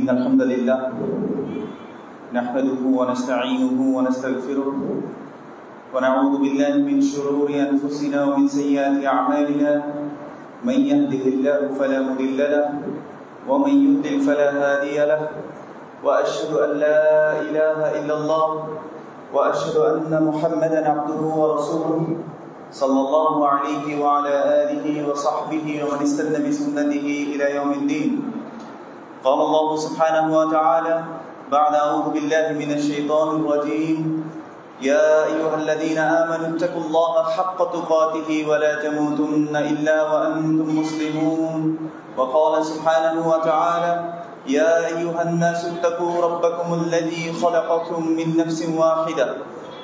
إن الحمد لله نحمده ونستعينه ونستغفره ونعوذ بالله من شرور أنفسنا ومن سيئات أعمالنا من يهده الله فلا مضل له ومن يضلل فلا هادي له وأشهد أن لا إله إلا الله وأشهد أن محمدا عبده ورسوله صلى الله عليه وعلى آله وصحبه ومن استنى بسنته إلى يوم الدين. قال الله سبحانه وتعالى بعد أعوذ بالله من الشيطان الرجيم يا أيها الذين آمنوا اتقوا الله حق تقاته ولا تموتن إلا وأنتم مسلمون. وقال سبحانه وتعالى يا أيها الناس اتقوا ربكم الذي خلقكم من نفس واحدة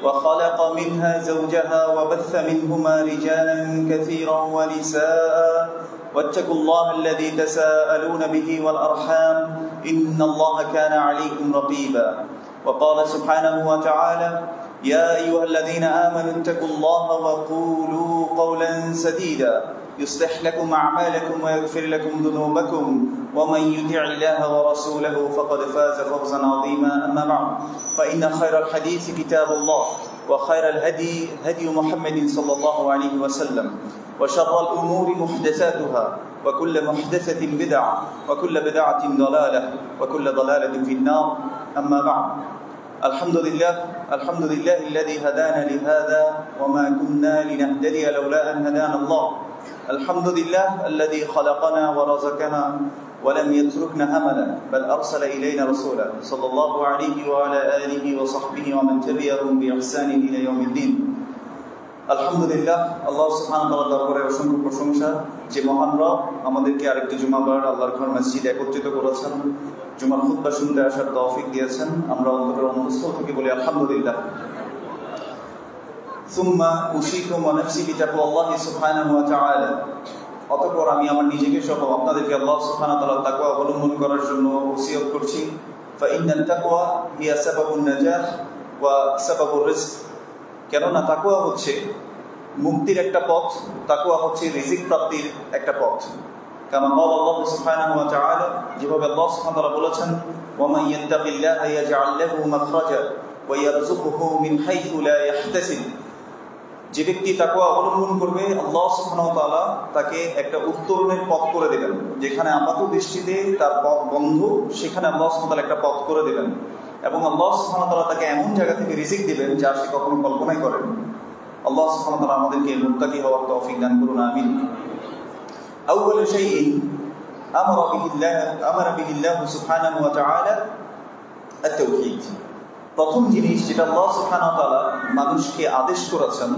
وخلق منها زوجها وبث منهما رجالا كثيرا ونساء واتقوا الله الذي تساءلون به والأرحام إن الله كان عليكم رقيبا. وقال سبحانه وتعالى يا أيها الذين آمنوا اتقوا الله وقولوا قولا سديدا يصلح لكم أعمالكم ويغفر لكم ذنوبكم ومن يطع الله ورسوله فقد فاز فوزا عظيما. أما بعد فإن خير الحديث كتاب الله وخير الهدي هدي محمد صلى الله عليه وسلم وشر الأمور محدثاتها وكل محدثة بدعة وكل بدعة ضلالة وكل ضلالة في النار. أما بعد الحمد لله الذي هدانا لهذا وما كنا لنهتدي لولا أن هدانا الله. الحمد لله الذي خلقنا ورزقنا ولم يتركنا هملا بل أرسل إلينا رسولا صلى الله عليه وعلى آله وصحبه ومن تبعهم بإحسان إلى يوم الدين. আলহামদুলিল্লাহ, আল্লাহ সুবহানাহু ওয়া তাআলার দরবারে অসংখ্য প্রশংসা যে মহান রব আমাদেরকে আরেকটি জুমাবার আল্লাহর ঘর মসজিদে একত্রিত করেছেন, জুমার খুতবা শুনতে আসার তৌফিক দিয়েছেন। আমরা অন্তরের অন্তঃস্থল থেকে বলি আলহামদুলিল্লাহ। সুম্মা উসিকুম ওয়া নাফসি বিতাকওয়াল্লাহি সুবহানাহু ওয়া তাআলা। অতঃপর আমি আমার নিজেকে সহ আপনাদেরকে আল্লাহ সুবহানাহু ওয়া তাআলার তাকওয়া অবলম্বন করার জন্য ওসিয়ত করছি। ফাইন্নাত তাকওয়া হিয়া সাবাবুন নাজাহ ওয়া সাবাবুর রিজক। কেননা তাকওয়া হচ্ছে মুক্তির একটা পথ, তাকওয়া হচ্ছে রিজিক প্রাপ্তির একটা পথ। কামা ক্বালা আল্লাহু সুবহানাহু ওয়া তাআলা, যেভাবে আল্লাহ সুবহানাহু ওয়া তাআলা বলেছেন ওয়া মান ইয়াত্তাকিল্লাহা ইয়াজআল লাহু মাখরাজা ওয়া ইয়ারযুকুহু মিন হাইথু লা ইয়াহতাসিব। যে ব্যক্তি তাকওয়া অবলম্বন করবে আল্লাহ সুবহানাহু ওয়া তাআলা তাকে একটা উত্তরণের পথ করে দেবেন। যেখানে আপাত দৃষ্টিতে তার পথ বন্ধ, সেখানে আল্লাহ সুবহানাহু ওয়া তাআলা একটা পথ করে দেবেন এবং আল্লাহ সুবহানাহু ওয়া তাআলা তাকে এমন জায়গা থেকে রিজিক দিবেন যা সে কখনো কল্পনাই করেন। আল্লাহ সুবহানাহু ওয়া তাআলা আমাদেরকে মুত্তাকি হওয়ার তৌফিক দান করুন, আমিন। আউয়ালু শাইইন আমারা বিহি আল্লাহ সুবহানাহু ওয়া তাআলা আত-তাওহীদ। প্রথম জিনিস যেটা আল্লাহ সুবহানাহু ওয়া তাআলা মানুষকে আদেশ করেছেন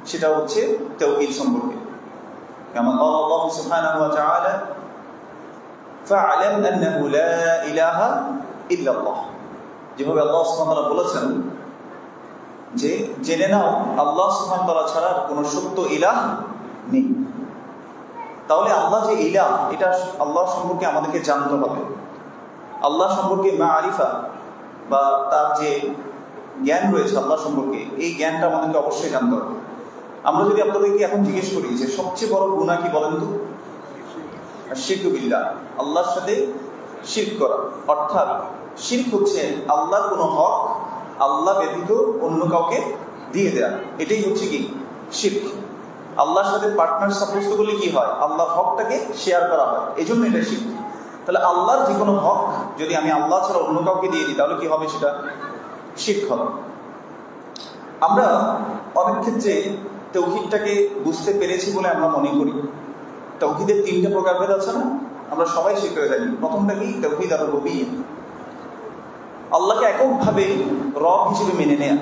সেটা হচ্ছে তাওহীদ সম্পর্কে। কামা ক্বালা আল্লাহ সুবহানাহু ওয়া তাআলা ফা'লাম আন্নাহু লা ইলাহা ইল্লাল্লাহ। যেভাবে আল্লাহ সুবহানাহু ওয়া তাআলা বলেছেন যে জেনে নাও আল্লাহ সুবহানাহু ওয়া তাআলা ছাড়া কোনো সত্য ইলাহ নেই। তাহলে আল্লাহ যে ইলাহ, এটা আল্লাহ সম্পর্কে আমাদেরকে জানতে হবে। আল্লাহ সম্পর্কে মারিফা বা তার যে জ্ঞান রয়েছে আল্লাহ সম্পর্কে, এই জ্ঞানটা আমাদেরকে অবশ্যই জানতে হবে। আমরা যদি আপনাদেরকে এখন জিজ্ঞেস করি যে সবচেয়ে বড় গুনাহ কি বলেন তো? শিরক বিল্লাহ, আল্লাহর সাথে শিরক করা। অর্থাৎ শিরক হচ্ছে আল্লাহর কোনো হক আল্লাহ ব্যতীত অন্য কাউকে দিয়ে দেয়া, এটাই হচ্ছে কি শিরক। আল্লাহর সাথে পার্টনার সাব্যস্ত করলে কি হয়? আল্লাহর হকটাকে শেয়ার করা হয়, এই জন্য এটা শিরক। তাহলে আল্লাহর যে কোনো হক যদি আমি আল্লাহ ছাড়া অন্য কাউকে দিয়ে দিই তাহলে কি হবে? সেটা শিরক হবে। আমরা অনেক ক্ষেত্রে তাওহীদটাকে বুঝতে পেরেছি বলে আমরা মনে করি। তাওহীদের তিনটা প্রকারভেদ আছে না, আমরা সবাই শিখে জানি। প্রথমটা কি? তাওহীদ আর-রুবুবিয়্যাহ, আল্লাহকে এককভাবে রব হিসেবে মেনে নেয়া।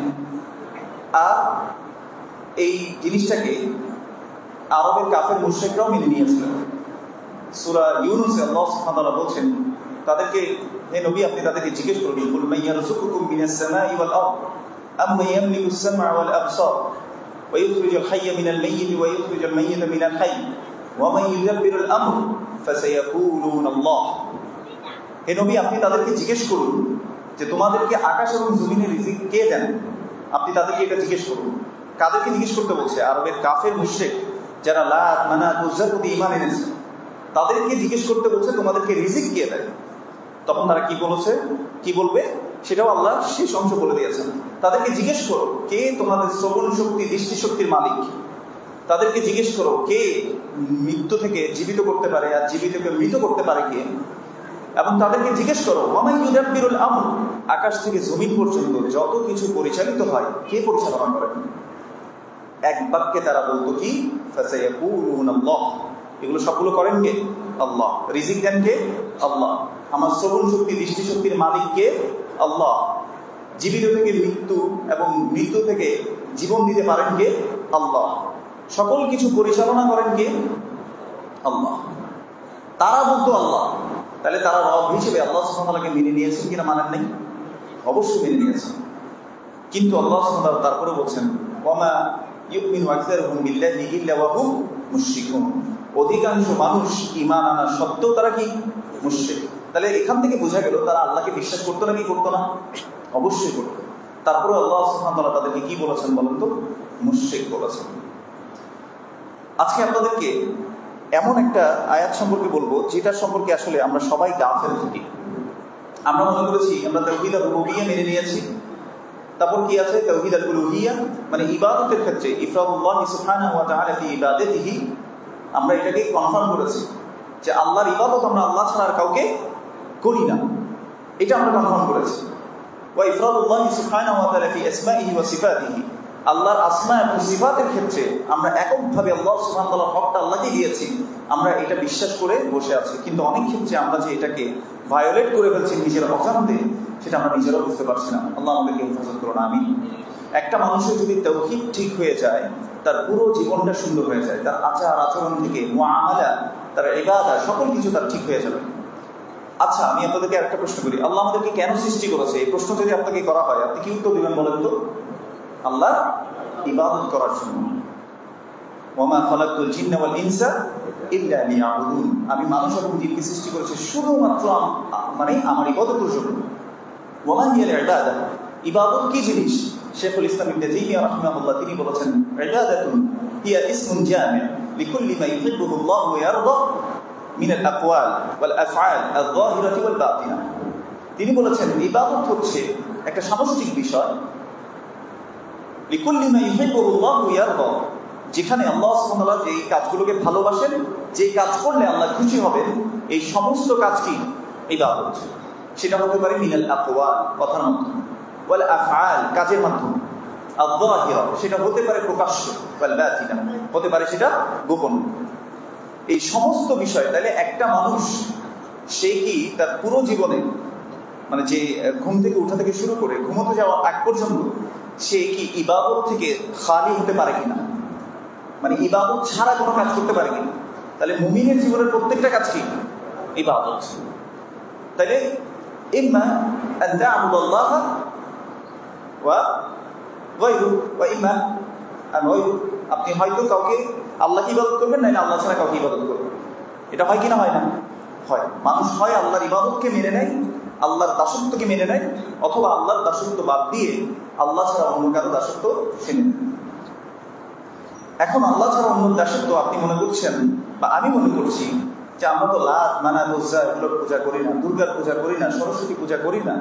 আর এই জিনিসটাকে আরবের কাফের মুশরিকরাও মেনে নিয়েছিল। সূরা ইউনূসে আল্লাহ সুবহানাহু ওয়া তাআলা বলছেন তাদেরকে, হে নবী আপনি তাদেরকে জিজ্ঞেস করবেন কুল মান ইয়ারযুকুকুম মিনাস সামাই ওয়াল আরদ আম্মান ইয়ামলিকু আস-সাম'a ওয়াল আবসার ওয়া ইখরিজুল হাইয়্য মিনাল মাইয়্যিতি ওয়া ইখরিজুল মাইয়্যিতা মিনাল হাইয়্য ওয়া মান ইউদাব্বিরুল আমর ফাসায়াকুলুনা আল্লাহ। হে নবী আপনি তাদেরকে জিজ্ঞেস করুন যে তোমাদেরকে আকাশ এবং জমিনের রিজিক কে দেন। আপনি তাদেরকে এটা জিজ্ঞেস করুন। কাদেরকে জিজ্ঞেস করতে বলছে? আরবের কাফের মুশরিক যারা লাত মানাত উজ্জার প্রতি ঈমান এনেছে তাদেরকে জিজ্ঞেস করতে বলছে তোমাদেরকে রিজিক কে দেয়। তখন তারা কি বলবে সেটাও আল্লাহ শেষ অংশ বলে দিয়েছেন। তাদেরকে জিজ্ঞেস করো কে তোমাদের শ্রবণ শক্তি দৃষ্টিশক্তির মালিক। তাদেরকে জিজ্ঞেস করো কে মৃত্যু থেকে জীবিত করতে পারে আর জীবিতকে মৃত করতে পারে কে। এবং তাদেরকে জিজ্ঞেস করো ওয়ামাই ইউদাব্বিরুল আমর, আকাশ থেকে জমিন পর্যন্ত যত কিছু পরিচালিত হয় কে পরিচালনা করেন। এক বাক্যে তারা বলতো কি ফাসায়াকুলুনাল্লাহ, এগুলো সবগুলো করেন কে? আল্লাহ। রিজিক দেন কে? আল্লাহ। আমার শ্রবণ শক্তি দৃষ্টিশক্তির মালিক কে? আল্লাহ। জীবিত থেকে মৃত্যু এবং মৃত্যু থেকে জীবন দিতে পারেন কে? আল্লাহ। সকল কিছু পরিচালনা করেন কে? আল্লাহ। তারা বলতো আল্লাহ। তাহলে তারা রব হিসেবে আল্লাহ সুবহানাহু ওয়া তাআলাকে মেনে নিয়েছেন কিনা মানেন নাই? অবশ্যই মেনে নিয়েছেন। কিন্তু আল্লাহ সুবহানাহু ওয়া তাআলা তারপরে বলছেন ওয়ামা ইউমিনু আকসারুহুম বিল্লাহি ইল্লা ওয়া হুম মুশরিকুন, অধিকাংশ মানুষ ঈমান আনা সত্ত্বেও তারা কি? মুশরিক। তাহলে এখান থেকে বোঝা গেল তারা আল্লাহকে বিশ্বাস করতো না কি করতো না? অবশ্যই করতো। তারপরে আল্লাহ সুবহানাহু ওয়া তাআলা তাদেরকে কি বলেছেন বলেন তো? মুশরিক বলেছেন। আজকে আপনাদেরকে এমন একটা আয়াত সম্পর্কে বলবো যেটা সম্পর্কে আসলে আমরা সবাই গাফেল থাকি। আমরা মনে করেছি আমরা তাওহীদ আর-রুবুবিয়্যাহ মেনে নিয়েছি, তারপর কি আছে তাওহীদ আল-উলুহিয়্যাহ, মানে ইবাদতের ক্ষেত্রে ইফরাদুল্লাহ সুবহানাহু ওয়া তাআলা ফি ইবাদাতিহি, আমরা এটাকে কনফার্ম করেছি যে আল্লাহর ইবাদত আমরা আল্লাহ ছাড়া আর কাউকে করি না, এটা আমরা কনফার্ম করেছি। ওয়া ইফরাদুল্লাহ সুবহানাহু ওয়া তাআলা ফি আসমাইহি ওয়া সিফাতিহি, আল্লাহর আসমা এবং সিফাতের ক্ষেত্রে আমরা এককভাবে আল্লাহ সুবহানাহু ওয়া তাআলার হকটা আল্লাহকে দিয়েছি, আমরা এটা বিশ্বাস করে বসে আছি। কিন্তু অনেক ক্ষেত্রে আমরা যে এটাকে ভায়োলেট করে ফেলছি নিজের অজান্তে, সেটা আমরা নিজেরাও বুঝতে পারছি না। আল্লাহ আমাদেরকে হেফাজত করুন, আমিন। একটা মানুষের যদি তাওহীদ ঠিক হয়ে যায়, তার পুরো জীবনটা সুন্দর হয়ে যায়, তার আচার আচরণ থেকে মুআমালা, তার ইবাদত, সকল কিছু তার ঠিক হয়ে যাবে। আচ্ছা, আমি আপনাদেরকে একটা প্রশ্ন করি, আল্লাহ আমাদেরকে কেন সৃষ্টি করেছে? এই প্রশ্ন যদি আপনাকে করা হয়, আপনি কি উত্তর দিবেন বলেন তো? আল্লাহর ইবাদত করার জন্য। ওয়ামা খালাকতুল জিন্না ওয়াল ইনসা ইল্লা লিয়াবুদুন, আমি মানুষ এবং জিনকে সৃষ্টি করেছি শুধুমাত্র মানে আমার ইবাদতের জন্য। ওয়ামা হিয়াল ইবাদাহ, ইবাদত কি জিনিস? শেখুল ইসলাম ইবনে তাইমিয়া রাহিমাহুল্লাহ তিনি বলেছেন ইবাদাতুন হিয়া ইসমুন জামি' লিকুল্লি মা ইউহিব্বুহু আল্লাহু ওয়া ইয়ারদা মিনাল আকওয়াল ওয়াল আফআল আয-যাহিরাতি ওয়াল বাতিনা। তিনি বলেছেন ইবাদত হচ্ছে একটা সামষ্টিক বিষয়, লিকুল্লি মা ইউহিব্বুহু আল্লাহু ওয়া ইয়ারদা, যেখানে আল্লাহ সুবহানাহু ওয়া তাআলা যেই কাজগুলোকে ভালোবাসেন, যে কাজ করলে আল্লাহ খুশি হবেন, এই সমস্ত কাজ কি? ইবাদত। সেটা হতে পারে মিনাল আকওয়াল, কথার মাধ্যমে, ওয়াল আফআল, কাজের মাধ্যমে, আয-যাহিরা, সেটা হতে পারে প্রকাশ্য, ওয়াল বাতিনা, হতে পারে সেটা গোপন। এই সমস্ত বিষয়, তাহলে একটা মানুষ সে কি তার পুরো জীবনে, মানে যে ঘুম থেকে উঠা থেকে শুরু করে ঘুমোতে যাওয়ার আগ পর্যন্ত, সে কি ইবাদত থেকে খালি হতে পারে কিনা? মানে ইবাদত ছাড়া কোনো কাজ করতে পারে কিনা? তাহলে মুমিনের জীবনের প্রত্যেকটা কাজ কি? ইবাদত। তাহলে ইম্মা আন তা'বুদাল্লাহ ওয়া গায়রু ওয়া ইম্মা আন গায়রু, আপনি হয়তো কাউকে আল্লাহকে ইবাদত করবেন, না আল্লাহ ছাড়া কাউকে ইবাদত করবেন। এটা হয় কি না? হয় না? হয়। মানুষ হয় আল্লাহর ইবাদতকে মেনে নেয়, আল্লাহর দাসত্বকে মেনে নেয়, অথবা আল্লাহর দাসত্ব বাদ দিয়ে আল্লাহ ছাড়া অন্য কারো দাসত্ব সে নেয়। এখন আল্লাহ ছাড়া অন্য দাসত্ব আপনি মনে করছেন বা আমি মনে করছি যে আমরা তো লাত, মানাত, উজ্জা এগুলোর পূজা করি না, দুর্গার পূজা করি না, সরস্বতী পূজা করি না,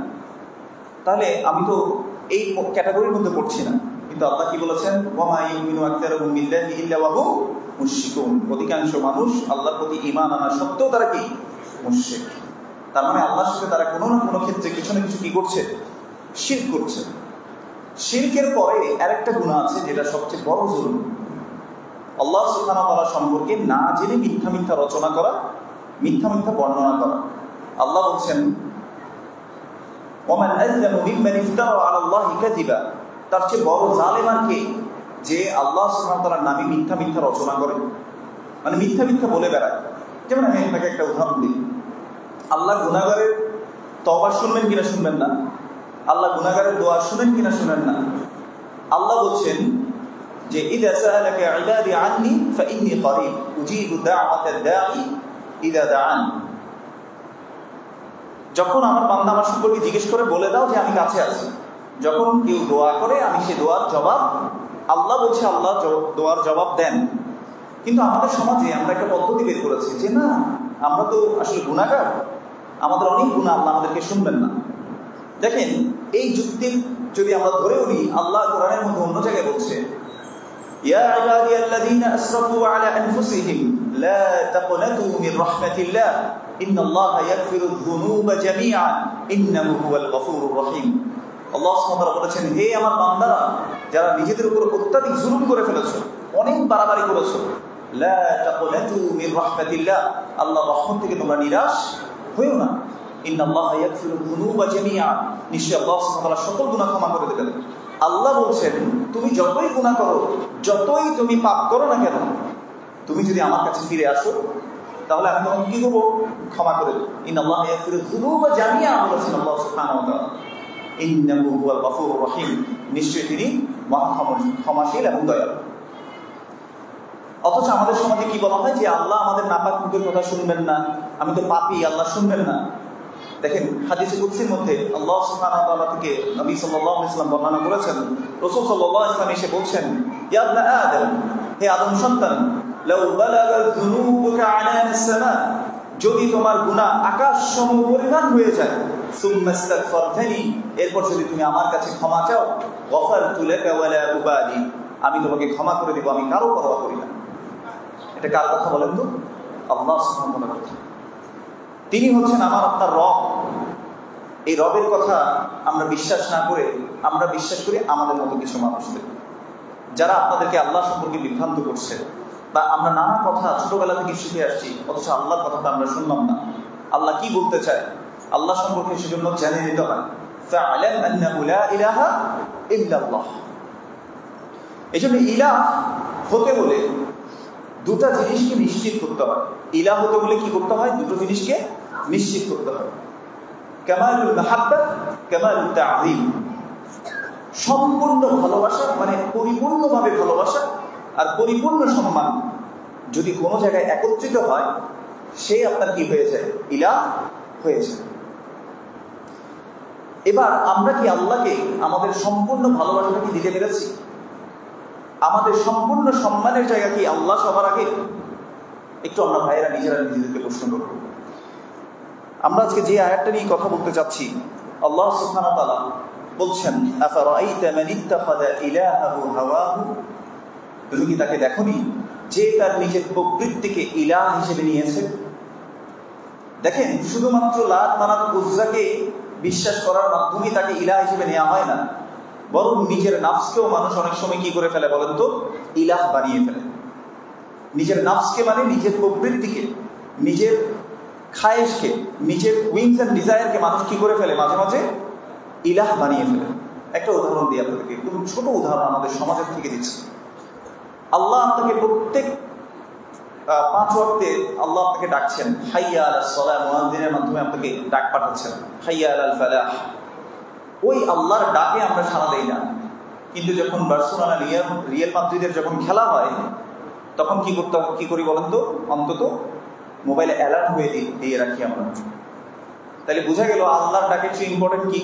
তাহলে আমি তো এই ক্যাটাগরির মধ্যে পড়ছি না। কিন্তু আল্লাহ কি বলেছেন? ওয়ামা ইউমিনু আকসারুহুম বিল্লাহি ইল্লা ওয়া হুম মুশরিকুন, অধিকাংশ মানুষ আল্লাহর প্রতি ঈমান আনা সত্ত্বেও তারা কি? মুশরিক। তার মানে আল্লাহর সাথে তারা কোনো না কোনো ক্ষেত্রে কিছু না কিছু কি করছে? শিরক করছে। শিরকের পরে আরেকটা গুনাহ আছে যেটা সবচেয়ে বড় জুলুম, আল্লাহ সুবহানাহু ওয়া তাআলা সম্পর্কে না জেনে মিথ্যা মিথ্যা রচনা করা, মিথ্যা মিথ্যা বর্ণনা করা। আল্লাহ বলছেন ওয়ামান আযলামু মিম্মান ইফতারা আলা আল্লাহি কাযিবা, তার চেয়ে বড় জালেম আর কে? যে আল্লাহ সুবহানাহু ওয়া তাআলার নামে মিথ্যা মিথ্যা রচনা করে, মানে মিথ্যা মিথ্যা বলে বেড়ায়। যেমন আমি আপনাকে একটা উদাহরণ দিই, আল্লাহ গুনাহগারের তওবা শুনবেন কিনা শুনবেন না, আল্লাহ গুনাহগারের দোয়া শুনেন কিনা শুনেন না। আল্লাহ বলছেন যে ইযা সাআলাকা ইবাদি আন্নী ফাইন্নী করিব উজিবু দাওয়াতাদ দাঈ ইযা দাআন, যখন আমার বান্দা আমার সম্পর্কে জিজ্ঞেস করে বলে দাও যে আমি কাছে আছি। যখন কেউ দোয়া করে আমি সে দোয়ার জবাব, আল্লাহ বলছে আল্লাহ দোয়ার জবাব দেন। কিন্তু আমাদের সমাজে আমরা একটা পদ্ধতি বের করেছি যে না, আমরা তো আসলে গুনাহগার, আমাদের অনেক গুনাহ, আল্লাহ আমাদেরকে শুনবেন না। দেখেন, এই যুক্তি যদি আমরা ধরেও নিই, আল্লাহ কোরআনের মধ্যে অন্য জায়গায় বলছে, ইয়া ইবাদিয়াল্লাযীনা আসরাফু আলা আনফুসিহিম লা তাকনাতু মির রাহমাতিল্লাহ ইন্নাল্লাহা ইয়াগফিরুয যুনুবা জামিআন ইন্নাহু হুয়াল গফুরুর রহিম। আল্লাহ সুবহানাহু ওয়া তাআলা বলেছেন, হে আমার বান্দারা, যারা নিজেদের উপর অত্যাধিক জুলুম করে ফেলেছো, অনেক বাড়াবাড়ি করেছো, লা তাকনাতু মির রাহমাতিল্লাহ, আল্লাহর রহমত থেকে তোমরা নিরাশ হইও না। ইন্নাল্লাহা ইয়াগফিরুয যুনুবা জামিআন, নিশ্চয়ই আল্লাহ সুবহানাহু ওয়া তাআলা সকল গুনাহ ক্ষমা করে দেবেন। আল্লাহ বলছেন, তুমি যতই গুনাহ করো, যতই তুমি পাপ করো না কেন, তুমি যদি আমার কাছে ফিরে আসো, তাহলে আমি তোমাকে কি করবো? ক্ষমা করে দেব। ইন্নাল্লাহা ইয়াগফিরুয যুনুবা জামিআন বলেছেন আল্লাহ সুবহানাহু ওয়া তাআলা। ইন্নাহু হুয়াল গফুরুর রহিম, নিশ্চয়ই তিনি মহা ক্ষমাশীল এবং দয়ালু। অথচ আমাদের সমাজে কি বলা হয় যে আল্লাহ আমাদের নাপাক মুখের কথা শুনবেন না, আমি তো পাপী, আল্লাহ শুনবেন না। দেখেন, হাদিসে কুদসির মধ্যে আল্লাহ সুবহানাহু ওয়া তাআলা থেকে নবী সাল্লাল্লাহু আলাইহি ওয়াসাল্লাম বর্ণনা করেছেন, রাসূল সাল্লাল্লাহু আলাইহি ওয়াসাল্লাম এসে বলছেন, ইয়া ইবনা আদম, হে আদম সন্তান, লাউ বালাগা যুনুবুকা আনানাস সামা, যদি তোমার গুনাহ আকাশ সম পরিমাণ হয়ে যায়, সুম্মা ইস্তাগফারতানি, এরপর যদি তুমি আমার কাছে ক্ষমা চাও, গফারতু লাকা ওয়া লা উবালি, আমি তোমাকে ক্ষমা করে দেব, আমি কারো পরোয়া করি না। এটা কার কথা বলেন তো? আল্লাহ সুবহানাহু ওয়া তাআলা। তিনি হচ্ছেন আমার আপনার রব। এই রবের কথা আমরা বিশ্বাস না করে আমরা বিশ্বাস করি আমাদের মতো কিছু মানুষদের, যারা আপনাদেরকে আল্লাহ সম্পর্কে বিভ্রান্ত করছে, বা আমরা নানা কথা ছোটবেলা থেকে শিখে আসছি, অথচ আল্লাহর কথাটা আমরা শুনলাম না। আল্লাহ কি বলতে চায় আল্লাহ সম্পর্কে সেজন্য জেনে নিতে হয়। ফা'লাম আন্নাহু লা ইলাহা ইল্লাল্লাহ। এজন্য ইলাহ হতে বলে দুটা জিনিসকে নিশ্চিত করতে হয়। ইলাহ হতে বলে কি করতে হয়? দুটো জিনিসকে নিশ্চিত করতে হয়। কামালুল মাহাব্বাহ, কামালুত তা'যীম। সম্পূর্ণ ভালোবাসা মানে পরিপূর্ণভাবে ভালোবাসা আর পরিপূর্ণ সম্মান যদি কোনো জায়গায় একত্রিত হয়, সে আপনার কি হয়ে যায়? ইলাহ হয়ে যায়। এবার আমরা কি আল্লাহকে আমাদের সম্পূর্ণ ভালোবাসাটা কি দিতে পেরেছি? আমাদের সম্পূর্ণ সম্মানের জায়গা কি আল্লাহ সবার আগে? একটু আমরা ভাইয়েরা নিজেরা নিজেদেরকে প্রশ্ন করব। আমরা আজকে যে আয়াতটা নিয়ে কথা বলতে চাচ্ছি, আল্লাহ সুবহানাহু ওয়া তাআলা বলছেন, আফারাআইতা মান ইত্তাখাযা ইলাহাহু হাওয়াহু, তুমি কি তাকে দেখোনি যে তার নিজের প্রকৃতিকে ইলাহ হিসেবে নিয়েছে? দেখেন, শুধুমাত্র লাত মানাত উজ্জাকে বিশ্বাস করার মাধ্যমে তাকে ইলাহ হিসেবে নেওয়া হয় না, বরং নিজের নাফসকেও মানুষ অনেক সময় কি করে ফেলে বলেন তো? ইলাহ বানিয়ে ফেলে। নিজের নাফসকে মানে নিজের প্রবৃত্তিকে, নিজের খায়েশকে, নিজের উইংস এন্ড ডিজায়ারকে মানুষ কি করে ফেলে? মাঝে মাঝে ইলাহ বানিয়ে ফেলে। একটা উদাহরণ দিই আপনাদেরকে, একদম ছোট উদাহরণ আমাদের সমাজের থেকে দিচ্ছি। আল্লাহ আপনাকে প্রত্যেক 5 ওয়াক্তে আল্লাহ আপনাকে ডাকছেন, হাইয়া আলাস সালাহ, মুয়াজ্জিনের মাধ্যমে আপনাকে ডাক পাঠাচ্ছেন, হাইয়া আলাল ফালাহ। ওই আল্লাহর ডাকে আমরা সাড়া দেই না, কিন্তু যখন বার্সেলোনা রিয়াল মাদ্রিদের যখন খেলা হয়, তখন কি করি বলেন তো? অন্তত মোবাইলে অ্যালার্ট হয়ে দিয়ে রাখি আমরা। তাহলে বোঝা গেল আল্লাহর ডাকের চেয়ে ইম্পর্টেন্ট কি?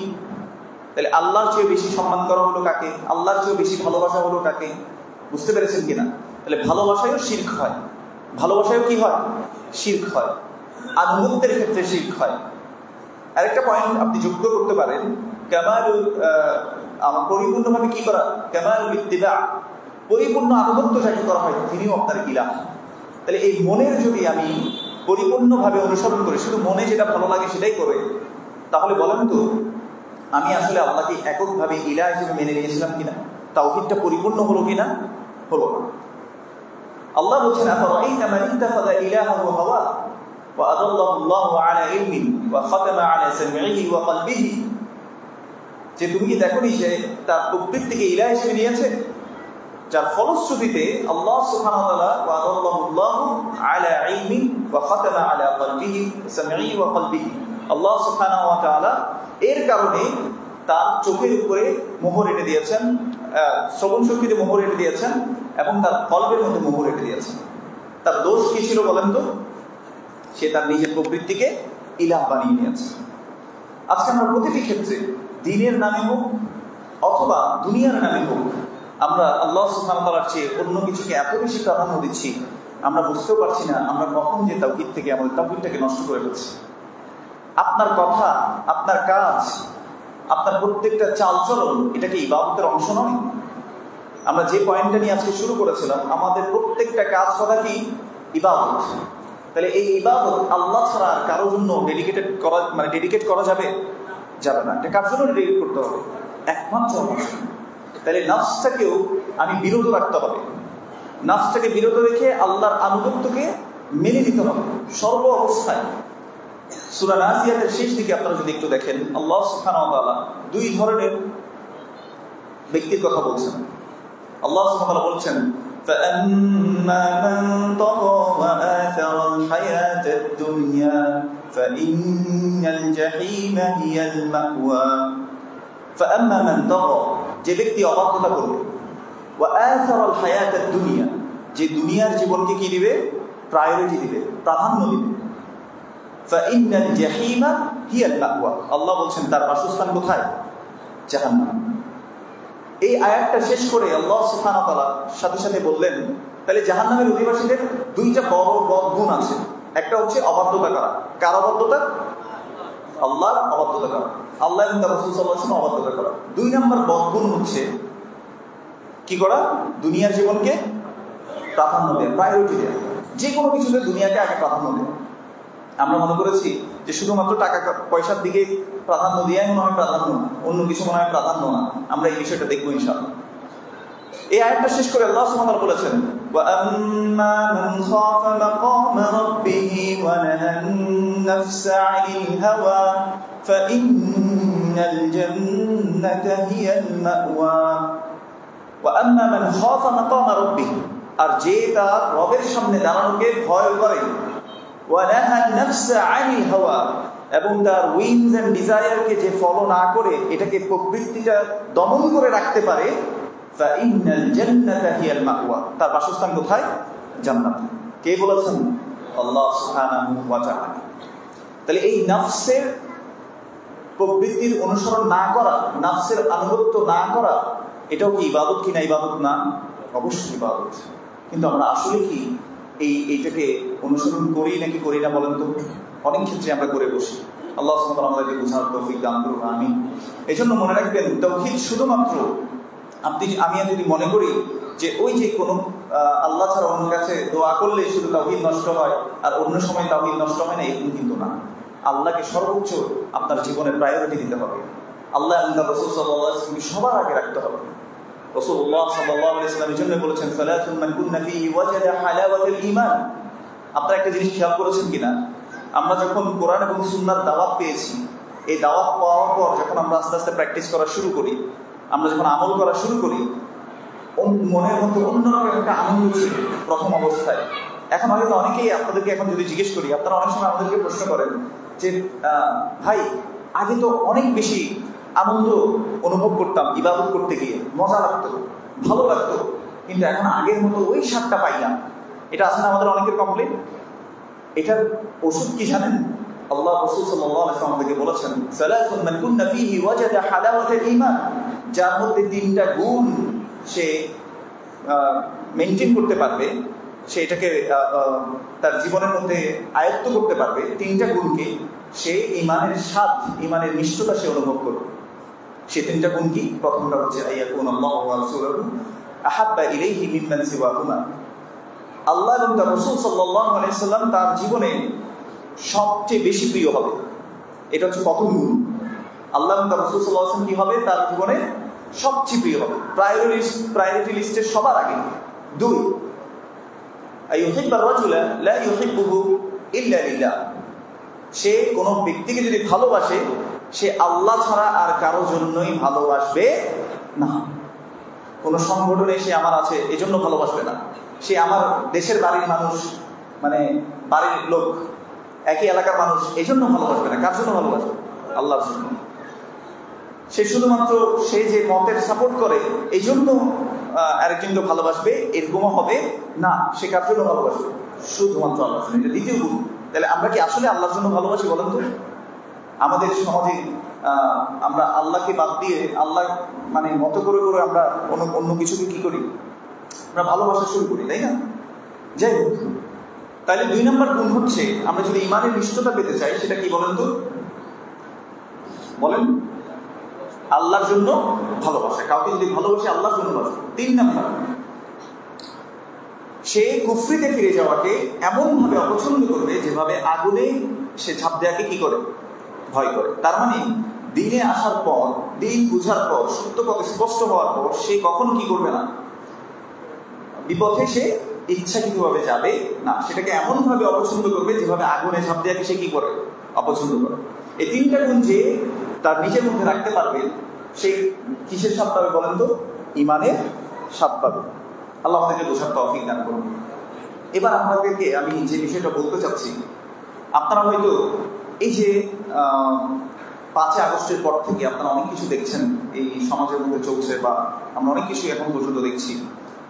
তাহলে আল্লাহর চেয়ে বেশি সম্মান করা হলো কাকে? আল্লাহর চেয়ে বেশি ভালোবাসা হলো কাকে? বুঝতে পেরেছেন কিনা? তাহলে ভালোবাসায়ও শিরক হয়, ভালোবাসায়ও কি হয়? শিরক হয়, আনুগত্যের ক্ষেত্রে শিরক হয়। আরেকটা পয়েন্ট আপনি যুক্ত করতে পারেন, কামালুল পরিপূর্ণভাবে কি করা? কামালুল ইত্তিবা, পরিপূর্ণ আনুগত্য যাকে করা হয় তিনিও আপনার ইলাহ। তাহলে এই মনের যদি আমি পরিপূর্ণভাবে অনুসরণ করি, শুধু মনে যেটা ভালো লাগে সেটাই করে, তাহলে বলেন তো আমি আসলে আল্লাহকে এককভাবে ইলাহ হিসেবে মেনে নিয়েছিলাম কিনা? তাওহীদটা পরিপূর্ণ হলো কিনা? হলো না। আল্লাহ বলছেন, আফারাআইতা মান ইত্তাখাযা ইলাহাহু হাওয়া ওয়া আদাল্লাহু আল্লাহু আলা ইলমিন ওয়া খাতামা আলা সামঈহি ওয়া কলবিহি, যে তুমি কি দেখোনি যে তার প্রকৃতিকে ইলাহ হিসেবে নিয়েছে, যার ফলশ্রুতিতে আল্লাহ সুবহানাহু ওয়া তাআলা ওয়া আদাল্লাহু আল্লাহু আলা ইলমিন ওয়া খাতামা আলা কলবিহি সামঈহি ওয়া কলবিহি, আল্লাহ সুবহানাহু ওয়া তাআলা এর কারণে তার চোখের উপরে মোহর এঁটে দিয়েছেন, শ্রবণ শক্তিতে মোহর এঁটে দিয়েছেন, এবং তার কলবের মধ্যে মোহর এঁটে দিয়েছেন। তার দোষ কি ছিল বলেন তো? সে তার নিজের প্রবৃত্তিকে ইলাহ বানিয়ে নিয়েছে। আজকে আমরা প্রতিটি ক্ষেত্রে দ্বীনের নামে হোক অথবা দুনিয়ার নামে হোক, আমরা আল্লাহ সুবহানাহু ওয়া তাআলার চেয়ে অন্য কিছুকে এত বেশি প্রাধান্য দিচ্ছি, আমরা বুঝতেও পারছি না আমরা কখন যে তাওহীদ থেকে আমাদের তাওহীদটাকে নষ্ট করে ফেলছি। আপনার কথা, আপনার কাজ, আপনার প্রত্যেকটা চালচলন, এটা কি ইবাদতের অংশ নয়? আমরা যে পয়েন্টটা নিয়ে আজকে শুরু করেছিলাম, আমাদের প্রত্যেকটা কাজ করা কি ইবাদত। তাহলে এই ইবাদত আল্লাহ ছাড়া কারো জন্য ডেডিকেট করা যাবে না। এটা কার জন্য ডেডিকেট করতে হবে? একমাত্র আমার জন্য। তাহলে নফসটাকেও আমি বিরত রাখতে হবে। নফসটাকে বিরত রেখে আল্লাহর আনুগত্যকে মেনে নিতে হবে সর্ব অবস্থায়। সূরা নাজিয়াতের শেষ দিকে আপনারা যদি একটু দেখেন, আল্লাহ সুবহানাহু ওয়া তাআলা দুই ধরনের ব্যক্তির কথা বলছেন। আল্লাহ সুবহানাহু ওয়া তাআলা বলছেন, فَأَمَّا مَنْ طَغَى وَآثَرَ الْحَيَاةَ الدُّنْيَا فَإِنَّ الْجَحِيمَ هِيَ الْمَأْوَى। فَأَمَّا مَنْ طَغَى, যে ব্যক্তি অবাধ্যতা করবে, وَآثَرَ الْحَيَاةَ الدُّنْيا, যে দুনিয়ার জীবনকে কি দিবে? প্রায়োরিটি দিবে, প্রাধান্য দিবে। فَإِنَّ الْجَحِيمَ هِيَ الْمَأْوَى, আল্লাহ বলছেন তার বাসস্থান কোথায়? জাহান্নাম। এই আয়াতটা শেষ করে আল্লাহ সুবহানাহু ওয়া তাআলা সাথে সাথে বললেন, তাহলে জাহান্নামের অধিবাসীদের দুইটা বড় গুণ আছে। একটা হচ্ছে অবাধ্যতা করা। কার অবাধ্যতা? আল্লাহর অবাধ্যতা করা, আল্লাহ এবং তার রাসূল সাল্লাল্লাহু আলাইহি ওয়াসাল্লাম অবাধ্যতা করা। দুই নম্বর বদগুণ হচ্ছে কি করা? দুনিয়ার জীবনকে প্রাধান্য দেওয়া, প্রায়োরিটি দেওয়া। যে কোনো কিছুতে দুনিয়াকে আগে প্রাধান্য দেওয়া। আমরা মনে করেছি যে শুধুমাত্র টাকা পয়সার দিকে প্রাধান্য দিয়ে মনে হয় প্রাধান্য, অন্য কিছু মনে হয় প্রাধান্য না। আমরা এই বিষয়টা দেখবো ইনশাআল্লাহ। এই আয়াতটা শেষ করে আল্লাহ সুবহানাহু ওয়া তাআলা বলেছেন, وَأَمَّا مَنْ خَافَ مَقَامَ رَبِّهِ وَنَهَى النَّفْسَ عَنِ الْهَوَى فَإِنَّ الْجَنَّةَ هِيَ الْمَأْوَى। وَأَمَّا مَنْ خَافَ مَقَامَ رَبِّهِ, আর যে তার রবের সামনে দাঁড়ানোকে ভয় করে, وَنَهَى النَّفْسَ عَنِ الْهَوَى, এবং তার উইংস এন্ড ডিজায়ারকে যে ফলো না করে এটাকে প্রবৃত্তিটা দমন করে রাখতে পারে, فَإِنَّ الْجَنَّةَ هِيَ الْمَأْوَى, তার বাসস্থান কোথায়? জান্নাত। কে বলেছেন? আল্লাহ সুবহানাহু ওয়া তাআলা। তাহলে এই নফসের প্রবৃত্তির অনুসরণ না করা, নফসের আনুগত্য না করা, এটাও কি ইবাদত কিনা? ইবাদত না? অবশ্যই ইবাদত। কিন্তু আমরা আসলে কি এইটাকে অনুসরণ করি নাকি করি না বলেন তো? অনেক ক্ষেত্রে আমরা করে বসি। আল্লাহ সুবহানাহু ওয়া তাআলা আমাদেরকে বোঝার তৌফিক দান করুন, আমিন। এজন্য মনে রাখবেন, তাওহীদ শুধুমাত্র আমি যদি মনে করি যে ওই যে কোনো আল্লাহ ছাড়া অন্য কাছে দোয়া করলে শুধু তাওহীদ নষ্ট হয় আর অন্য সময় তাওহীদ নষ্ট হয় না, এরকম কিন্তু না। আল্লাহকে সর্বোচ্চ আপনার জীবনের প্রায়োরিটি দিতে হবে। আল্লাহ এবং তার রাসূল সাল্লাল্লাহু আলাইহি ওয়াসাল্লামকে সবার আগে রাখতে হবে। রাসূলুল্লাহ সাল্লাল্লাহু আলাইহি ওয়াসাল্লাম এর জন্য বলেছেন, সালাতুন মান কুন্না ফীহি ওয়াজাদা হালাওয়াতাল ঈমান। আপনারা একটা জিনিস খেয়াল করেছেন কিনা, আমরা যখন কোরআন এবং সুন্নাহর দাওয়াত পেয়েছি, এই দাওয়াত পাওয়ার পর যখন আমরা আস্তে আস্তে প্র্যাকটিস করা শুরু করি, আমরা যখন আমল করা শুরু করি, মনের মধ্যে অন্যরকম একটা আনন্দ ছিল প্রথম অবস্থায়। এখন হয়তো অনেকেই আপনাদেরকে এখন যদি জিজ্ঞেস করি, আপনারা অনেক সময় আমাদেরকে প্রশ্ন করেন যে ভাই, আগে তো অনেক বেশি আনন্দ অনুভব করতাম ইবাদত করতে গিয়ে, মজা লাগতো, ভালো লাগতো, কিন্তু এখন আগের মতো ওই স্বাদটা পাই না। এটা আছে না আমাদের অনেকের কমপ্লেন। এটার ওষুধ কি জানেন? আল্লাহ রাসূল সাল্লাল্লাহু আলাইহি ওয়াসাল্লাম আমাদেরকে বলেছেন, সালাতুন মান কুন্না ফীহি ওয়াজাদা হালাওয়াতাল ঈমান। যার মধ্যে তিনটা গুণ সে মেইনটেইন করতে পারবে, সে এটাকে তার জীবনের মধ্যে আয়ত্ত করতে পারবে, তিনটা গুণকে, সে ঈমানের স্বাদ, ঈমানের মিষ্টতা সে অনুভব করবে। সে তিনটা গুণ কি? প্রথমটা হচ্ছে আইয়াকুনাল্লাহু ওয়া রাসূলুহু আহাব্বা ইলাইহি মিম্মান সিওয়াহুমা। আল্লাহ এবং তার রাসূল সাল্লাল্লাহু আলাইহি ওয়াসাল্লাম তার জীবনে সবচেয়ে বেশি প্রিয় হবে। এটা হচ্ছে প্রথম গুণ। আল্লাহ এবং তার রাসূল সাল্লাল্লাহু আলাইহি ওয়াসাল্লাম কি হবে? তার জীবনে সবচেয়ে প্রিয় হবে, প্রায়োরিটি লিস্টের সবার আগে। দুই, আইয়ুহিব্বার রাজুলা লা ইউহিব্বুহু ইল্লা লিল্লাহ। সে কোনো ব্যক্তিকে যদি ভালোবাসে, সে আল্লাহ ছাড়া আর কারো জন্যই ভালোবাসবে না। কোন সংগঠনে সে আমার আছে এজন্য ভালোবাসবে না, সে আমার দেশের বাড়ির মানুষ, মানে বাড়ির লোক, একই এলাকার মানুষ, এই জন্য ভালোবাসবে না। কার জন্য ভালোবাসবে? আল্লাহর জন্য। সে শুধুমাত্র সে যে মতের সাপোর্ট করে এই জন্য আরেকজনকে ভালোবাসবে, এরকমও হবে না। সে কার জন্য ভালোবাসবে? শুধুমাত্র আল্লাহর জন্য। এটা দ্বিতীয় গুণ। তাহলে আমরা কি আসলে আল্লাহর জন্য ভালোবাসি বলেন তো? আমাদের সমাজে আমরা আল্লাহকে বাদ দিয়ে আল্লাহ মানে মতো করে করে আমরা অন্য কিছুকে কি করি? আমরা ভালোবাসা শুরু করি, তাই না? যাই হোক, তাহলে দুই নম্বর গুণ হচ্ছে, আমরা যদি ইমানের নিষ্ঠতা পেতে চাই, সেটা কি বলেন তো? বলেন, আল্লাহর জন্য ভালোবাসা। কাউকে যদি ভালোবাসে আল্লাহর জন্য ভালোবাসা। 3 নাম্বার, সে কুফরিতে ফিরে যাওয়াকে এমন ভাবে অপছন্দ করবে যেভাবে আগুনে সে ঝাঁপ দেওয়াকে কি করে, ভয় করে। তার মানে দিনে আসার পর, দিন বুঝার পর, সত্য পথে স্পষ্ট হওয়ার পর সে কখনো কি করবে না, বিপথে সে ইচ্ছাকৃতভাবে যাবে না, সেটাকে এমন ভাবে অপছন্দ করবে যেভাবে আগুনে ঝাঁপ দেওয়াকে সে কি করে, অপছন্দ করে। এই 3টা গুণ যে তার নিজের মধ্যে রাখতে পারবে, সেই কিসের স্বাদ পাবে বলেন তো? ইমানের স্বাদ পাবে। আল্লাহ আমাদেরকে বোঝার তৌফিক দান করুন। এবার আপনাদেরকে আমি যে বিষয়টা বলতে চাচ্ছি, আপনারা হয়তো এই যে 5 আগস্টের পর থেকে আপনারা অনেক কিছু দেখছেন এই সমাজের মধ্যে চলছে, বা আমরা অনেক কিছু এখন পর্যন্ত দেখছি।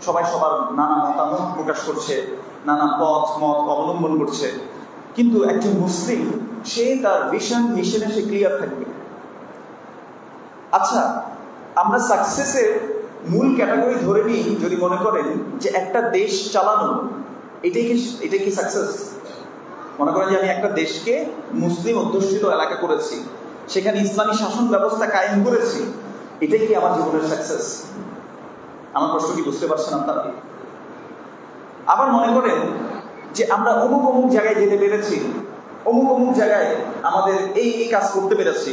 সবাই সবার নানা মতামত প্রকাশ করছে, নানা পথ মত অবলম্বন করছে, কিন্তু একজন মুসলিম সে তার ভিশন মিশনে সে ক্লিয়ার থাকবে। আচ্ছা, আমরা সাকসেসের মূল ক্যাটাগরি ধরে নিই যদি মনে করেন যে একটা দেশ চালানো, এটাই কি সাকসেস? মনে করেন যে আমি একটা দেশকে মুসলিম অধ্যুষিত এলাকা করেছি, সেখানে ইসলামী শাসন ব্যবস্থা কায়েম করেছি, এটাই কি আমার জীবনের সাকসেস? আমার প্রশ্ন কি বুঝতে পারছেন আপনারা? আবার মনে করেন যে আমরা অমুক অমুক জায়গায় যেতে পেরেছি, অমুক অমুক জায়গায় আমাদের এই কাজ করতে পেরেছি,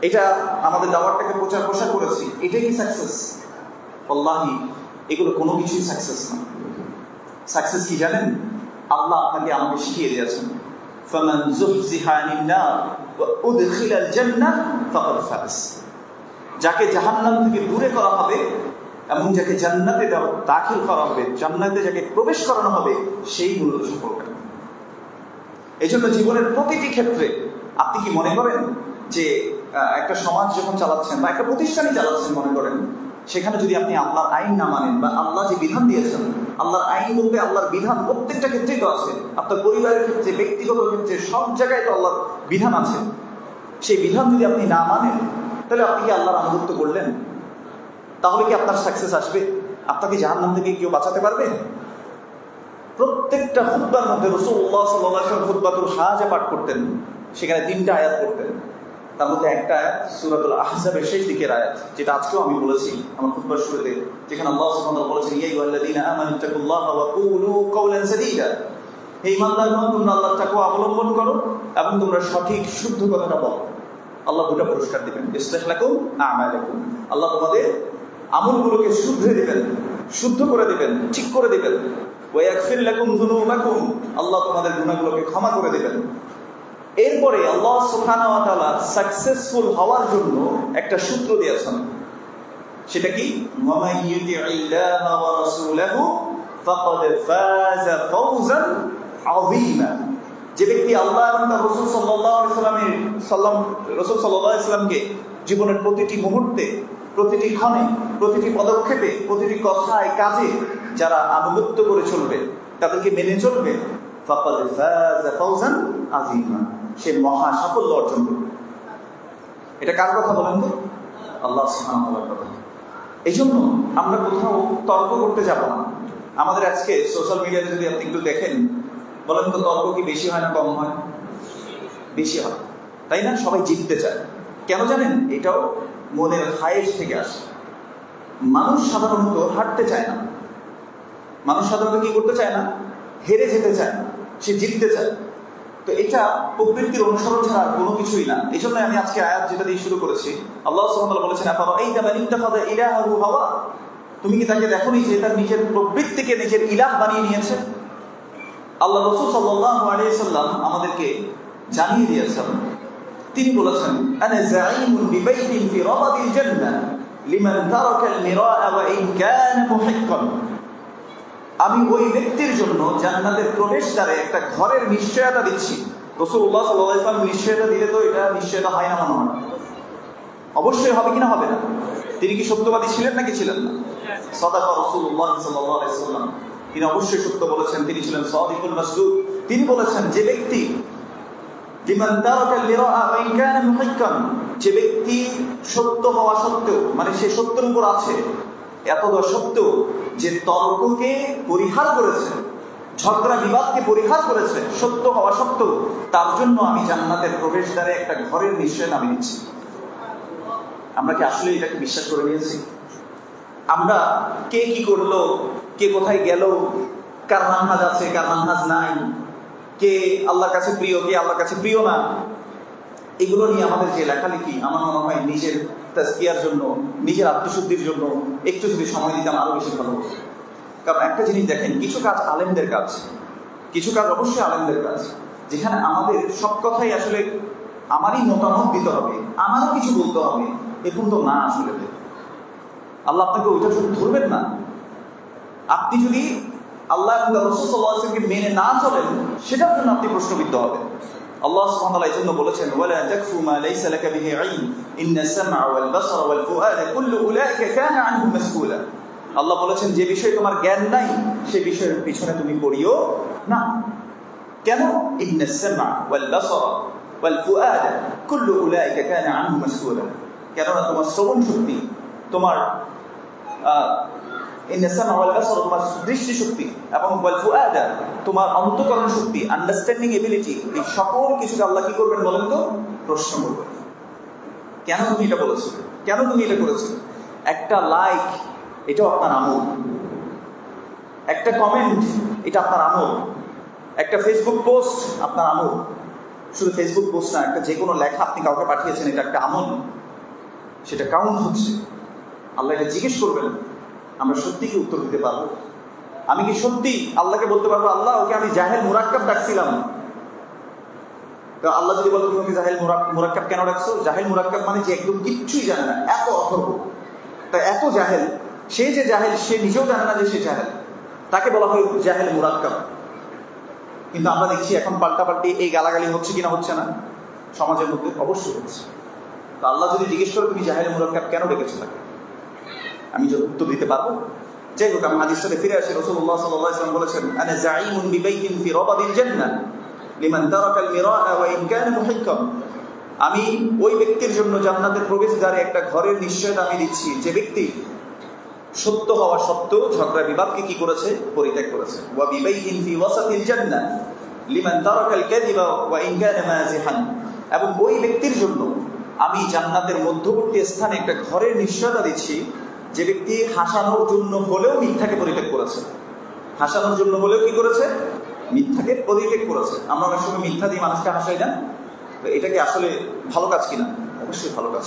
এটা আমাদের দাওয়াতটাকে প্রচার প্রসার করেছি, এটাই কি সাকসেস? আল্লাহি এগুলো কোনো কিছুই সাকসেস না। সাকসেস কি জানেন? আল্লাহ আপনাকে আমাকে শিখিয়ে দিয়েছেন, ফামান যুহজিহা আনিন নার ওয়া উদখিলাল জান্নাহ ফাকাদ ফাজ। যাকে জাহান্নাম থেকে দূরে করা হবে এবং যাকে জান্নাতে দাখিল করা হবে, জান্নাতে যাকে প্রবেশ করানো হবে, সেই হলো সফল। এই জন্য জীবনের প্রতিটি ক্ষেত্রে আপনি কি মনে করেন যে একটা সমাজ যখন চালাচ্ছেন বা একটা প্রতিষ্ঠানই চালাচ্ছেন, মনে করেন সেখানে যদি আপনি আল্লাহর আইন না মানেন, বা আল্লাহ যে বিধান দিয়েছেন, আল্লাহর আইন বলতে আল্লাহর বিধান প্রত্যেকটা ক্ষেত্রেই তো আছে, আপনার পরিবারের ক্ষেত্রে, ব্যক্তিগত ক্ষেত্রে, সব জায়গায় তো আল্লাহর বিধান আছে। সেই বিধান যদি আপনি না মানেন, তাহলে আপনি কি আল্লাহর আনুগত্য করলেন? তাহলে কি আপনার সাকসেস আসবে? আপনাকে জাহান্নাম থেকে কেউ বাঁচাতে পারবে? প্রত্যেকটা খুতবার মধ্যে রাসূলুল্লাহ সাল্লাল্লাহু আলাইহি ওয়াসাল্লাম খুতবাতুল হাজা পাঠ করতেন, সেখানে 3টা আয়াত পড়তেন। তার মধ্যে একটা আয়াত সূরাতুল আহজাবের শেষ দিকের আয়াত, যেটা আজকেও আমি বলেছি আমার খুতবার শুরুতে, যেখানে আল্লাহ সুবহানাহু ওয়া তাআলা বলেছেন, ইয়া আইয়ুহাল্লাযীনা আমানু তাকুল্লাহা ওয়া কুলু কাওলান সাদীদা। হে ঈমানদারগণ, তোমরা আল্লাহর তাকওয়া অবলম্বন করো এবং তোমরা সঠিক শুদ্ধ কথাটা বলো। আল্লাহ 2টা পুরস্কার দিবেন, ইসলাহ লাকুম আমালাকুম। আল্লাহ তোমাদের আমলগুলোকে শুধরে দিবেন, শুদ্ধ করে দিবেন, ঠিক করে দিবেন। ওয়া ইয়াগফির লাকুম যুনুবাকুম, আল্লাহ তোমাদের গুনাহগুলোকে ক্ষমা করে দিবেন। এরপরে আল্লাহ সুবহানাহু ওয়া তাআলা সাকসেসফুল হওয়ার জন্য একটা সূত্র দিয়েছেন, সেটা কি? ওয়া মান ইউতিইল্লাহা ওয়া রাসূলাহু ফাকাদ ফাযা ফাওজান আযীমা। যে ব্যক্তি আল্লাহ এবং তার রাসূল সাল্লাল্লাহু আলাইহি ওয়াসাল্লামকে জীবনের প্রতিটি মুহূর্তে, প্রতিটি ক্ষণে, প্রতিটি পদক্ষেপে, প্রতিটি কথায় কাজে যারা আনুগত্য করে চলবে, তাদেরকে মেনে চলবে, ফাকাদ ফাযা ফাওজান আযীমা, সে মহা সাফল্য অর্জন করবে। এটা কার কথা বলেন তো? আল্লাহ সুবহানাহু ওয়া তাআলার কথা। এই জন্য আমরা কোথাও তর্ক করতে যাব না। আমাদের আজকে সোশ্যাল মিডিয়াতে যদি আপনি একটু দেখেন, বলেন তো তর্ক কি বেশি হয় না কম হয়? বেশি হয়, তাই না? সবাই জিততে চায়। কেন জানেন? এটাও মনের খায়েশ থেকে আসে। মানুষ সাধারণত হারতে চায় না, মানুষ সাধারণত কি করতে চায় না? হেরে যেতে চায় না, সে জিততে চায়। তো এটা প্রবৃত্তির অনুসরণ ছাড়া কোনো কিছুই না। এই জন্য আমি আজকে আয়াত যেটা দিয়ে শুরু করেছি, আল্লাহ সুবহানাহু ওয়া তাআলা বলেছেন, আফারাআইতা মান ইত্তাখাযা ইলাহাহু হাওয়া। তুমি কি তাকে দেখোনি যে তার নিজের প্রবৃত্তিকে নিজের ইলাহ বানিয়ে নিয়েছে? আল্লাহ রাসূল সাল্লাল্লাহু আলাইহি ওয়াসাল্লাম আমাদেরকে জানিয়ে দিয়েছেন, তিনি বলেছেন, আনা যাঈমুন বিবাইতিন ফি রাবাদিল জান্নাহ লিমান তারাকাল মিরাআ ওয়া ইন কানা মুহিক্কান। আমি ওই ব্যক্তির জন্য জান্নাতের প্রবেশদ্বারে একটা ঘরের নিশ্চয়তা দিচ্ছি। রাসূলুল্লাহ সাল্লাল্লাহু আলাইহি ওয়াসাল্লাম নিশ্চয়তা দিলে তো এটা নিশ্চয়তা হয় না, মনে হয় অবশ্যই হবে কিনা হবে না। তিনি কি সত্যবাদী ছিলেন নাকি ছিলেন না? সাদাকা রাসূলুল্লাহ সাল্লাল্লাহু আলাইহি ওয়াসাল্লাম, তিনি অবশ্যই সত্য বলেছেন, তিনি ছিলেন সাদিকুল মাসদুক। তিনি বলেছেন, যে ব্যক্তি লিমান তারাকাল মিরাআ ওয়া ইন কানা মুহিক্কান, যে ব্যক্তি সত্য হওয়া সত্ত্বেও, মানে সে সত্যের উপর আছে, এতদা সত্ত্বেও যে তর্ককে পরিহার করেছে, ঝগড়া বিবাদকে পরিহার করেছে, সত্য হওয়া সত্ত্বেও, তার জন্য আমি জান্নাতের প্রবেশদ্বারে একটা ঘরের নিশ্চয়তা আমি দিচ্ছি। আমরা কি আসলে এটাকে বিশ্বাস করে নিয়েছি? আমরা কে কি করলো, কে কোথায় গেল, কার মানহাজ আছে, কার মানহাজ নাই, কে আল্লাহর কাছে প্রিয়, কে আল্লাহর কাছে প্রিয় না, এগুলো নিয়ে আমাদের যে লেখালেখি, আমার মনে হয় নিজের তাজকিয়ার জন্য, নিজের আত্মশুদ্ধির জন্য একটু যদি সময় দিতাম আরো বেশি ভালো হতো। কারণ একটা জিনিস দেখেন, কিছু কাজ আলেমদের কাজ, কিছু কাজ অবশ্যই আলেমদের কাজ, যেখানে আমাদের সব কথাই আসলে আমারই মতামত দিতে হবে, আমারও কিছু বলতে হবে, এরকম তো না। আসলে আল্লাহ আপনাকে ওইটা শুধু ধরবেন না। আপনি যদি আল্লাহ এবং রাসূল সাল্লাল্লাহু আলাইহি ওয়াসাল্লামকে মেনে না চলেন, সেটার জন্য আপনি প্রশ্নবিদ্ধ হবেন। আল্লাহ সুবহানাহু ওয়া তাআলা এজন্য বলেছেন, ওয়ালা তাকফু মা লাইসা লাকা বিহি ইলম ইন্নাস সামআ ওয়াল বাসারা ওয়াল ফুআদা কুল্লু উলাইকা কানা আনহু মাসউলা। আল্লাহ বলেছেন, যে বিষয়ে তোমার জ্ঞান নাই সে বিষয়ের পিছনে তুমি পড়িও না। কেন? ইন্নাস সামআ ওয়াল বাসারা ওয়াল ফুআদা কুল্লু উলাইকা কানা আনহু মাসউলা। কেননা তোমার শ্রবণ শক্তি, তোমার তোমার দৃষ্টি শক্তি এবং তোমার অন্তঃকরণ শক্তি, আন্ডারস্ট্যান্ডিং এবিলিটি, এই সকল কিছুকে আল্লাহ কি করবেন বলেন তো? প্রশ্ন করবেন। কেন তুমি এটা বলেছো, কেন তুমি এটা করেছো? একটা লাইক, এটাও আপনার আমল। একটা কমেন্ট, এটা আপনার আমল। একটা ফেসবুক পোস্ট আপনার আমল। শুধু ফেসবুক পোস্ট না, একটা যে কোনো লেখা আপনি কাউকে পাঠিয়েছেন, এটা একটা আমল, সেটা কাউন্ট হচ্ছে। আল্লাহ এটা জিজ্ঞেস করবেন, আমরা সত্যি কি উত্তর দিতে পারবো? আমি কি সত্যি আল্লাহকে বলতে পারবো, আল্লাহ ওকে আমি জাহেল মুরাক্কাব ডাকছিলাম? তো আল্লাহ যদি বলতো তুমি জাহেল মুরাক্কাব কেন ডাকছো? জাহেল মুরাক্কাব মানে যে একদম কিচ্ছুই জানে না, এত অথর্ব, তা এত জাহেল, সে যে জাহেল সে নিজেও জানে না যে সে জাহেল, তাকে বলা হয় জাহেল মুরাক্কাব। কিন্তু আমরা দেখছি এখন পাল্টাপাল্টি এই গালাগালি হচ্ছে কিনা, হচ্ছে না সমাজের মধ্যে? অবশ্যই হচ্ছে। তো আল্লাহ যদি জিজ্ঞেস করে তুমি জাহেল মুরাক্কাব কেন ডেকেছো তাকে, আমি যে উত্তর দিতে পারবো? যাই হোক, আমি হাদিসটাতে ফিরে আসি। রাসূলুল্লাহ সাল্লাল্লাহু আলাইহি ওয়াসাল্লাম বলেছেন, আনা যাঈমুন বিবাইতিন ফি রাবাদিল জান্নাহ লিমান তারাকাল মিরাআ ওয়া ইন কানা মুহিক্কাম। আমি ওই ব্যক্তির জন্য জান্নাতের প্রবেশদ্বারে একটা ঘরের নিশ্চয়তা আমি দিচ্ছি, যে ব্যক্তি সত্য হওয়া সত্ত্বেও ঝগড়া বিবাদকে কি করেছে? পরিত্যাগ করেছে। ওয়া বিবাইতিন ফি ওয়াসাতিল জান্নাহ লিমান তারাকাল কাযিবা ওয়া ইন কানা মাযিহান। এবং ওই ব্যক্তির জন্য আমি জান্নাতের মধ্যবর্তী স্থানে একটা ঘরের নিশ্চয়তা দিচ্ছি, যে ব্যক্তি হাসানোর জন্য হলেও মিথ্যাকে পরিত্যাগ করেছে। হাসানোর জন্য হলেও কি করেছে? মিথ্যাকে পরিত্যাগ করেছে। আমরা অনেক সময় মিথ্যা দিয়ে মানুষকে হাসাই না, তো এটা কি আসলে ভালো কাজ কিনা? অবশ্যই ভালো কাজ।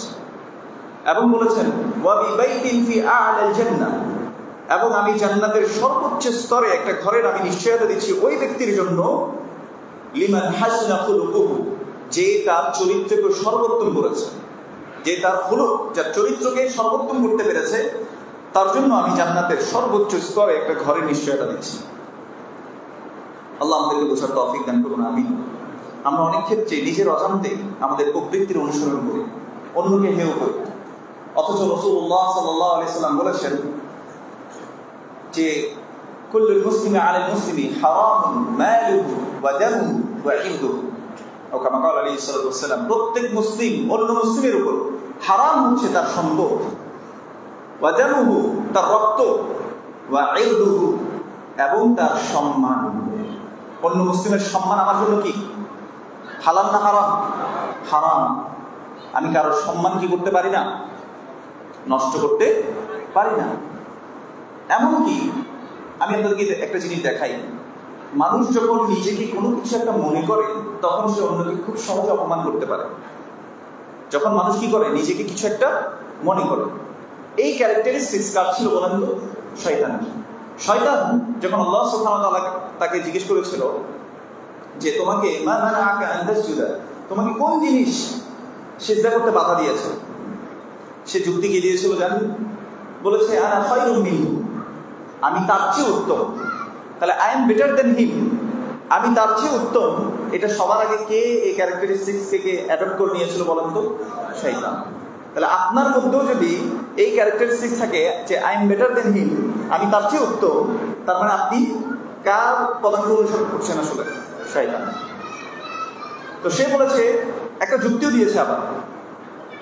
এবং বলেছেন, ওয়া বিবাইতিন ফি আ'লাল জান্নাহ, এবং আমি জান্নাতের সর্বোচ্চ স্তরে একটা ঘরের আমি নিশ্চয়তা দিচ্ছি ওই ব্যক্তির জন্য, লিমান হাসনা খুলুকুহু, যে তার চরিত্রকে সর্বোত্তম করেছে, যে তার খুলুক, যার চরিত্রকে সর্বোত্তম করতে পেরেছে, তার জন্য আমি জান্নাতের সর্বোচ্চ স্তরে একটা ঘরের নিশ্চয়তা দিচ্ছি। আল্লাহ আমাদেরকে বোঝার তৌফিক দান করুন, আমিন। আমরা অনেক ক্ষেত্রে নিজের অজান্তে আমাদের প্রবৃত্তির অনুসরণ করি, অন্যকে হেয় করি, অথচ রাসূলুল্লাহ সাল্লাল্লাহু আলাইহি ওয়াসাল্লাম বলেছেন যে কুল্লুল মুসলিমি আলাল মুসলিমি হারামুন মালুহু ওয়া দামুহু ওয়া ইরদুহু। প্রত্যেক মুসলিম অন্য মুসলিমের উপর হারাম হচ্ছে তার সম্পদ, ওয়া দামুহু, তার রক্ত, ওয়া ইরদুহু, এবং তার সম্মান। অন্য মুসলিমের সম্মান আমার জন্য কি হালাল না হারাম? হারাম। আমি কারোর সম্মান কি করতে পারি না? নষ্ট করতে পারি না। এমনকি আমি আপনাদেরকে একটা জিনিস দেখাই, মানুষ যখন নিজেকে কোনো কিছু একটা মনে করে, তখন সে অন্যকে খুব সহজে অপমান করতে পারে। যখন মানুষ কি করে, নিজেকে কিছু একটা মনে করে। এই ক্যারেক্টারিস্টিক্স কার ছিল বলেন তো? শয়তানের। শয়তান যখন আল্লাহ সুবহানাহু ওয়া তাআলা তাকে জিজ্ঞেস করেছিল যে তোমাকে মা মানাআকা আন তাসজুদা, তোমাকে কোন জিনিস সিজদা করতে বাধা দিয়েছে, সে যুক্তি কি দিয়েছিল জানেন? বলেছে আনা খায়রুম মিনহু, আমি তার চেয়ে উত্তম। তাহলে আই এম বেটার দেন হিম, আমি তার চেয়ে উত্তম। এটা সবার আগে কে এই ক্যারেক্টারিস্টিক্স কে অ্যাডপ্ট করে নিয়েছিল বলেন তো? শয়তান। তাহলে আপনার মধ্যেও যদি এই ক্যারেক্টারিস্টিক্স থাকে যে আই এম বেটার দেন হিম, আমি তার চেয়ে উত্তম, তার মানে আপনি কার পদাঙ্ক অনুসরণ করছেন? আসলে শয়তান। তো সে বলেছে, একটা যুক্তিও দিয়েছে আবার,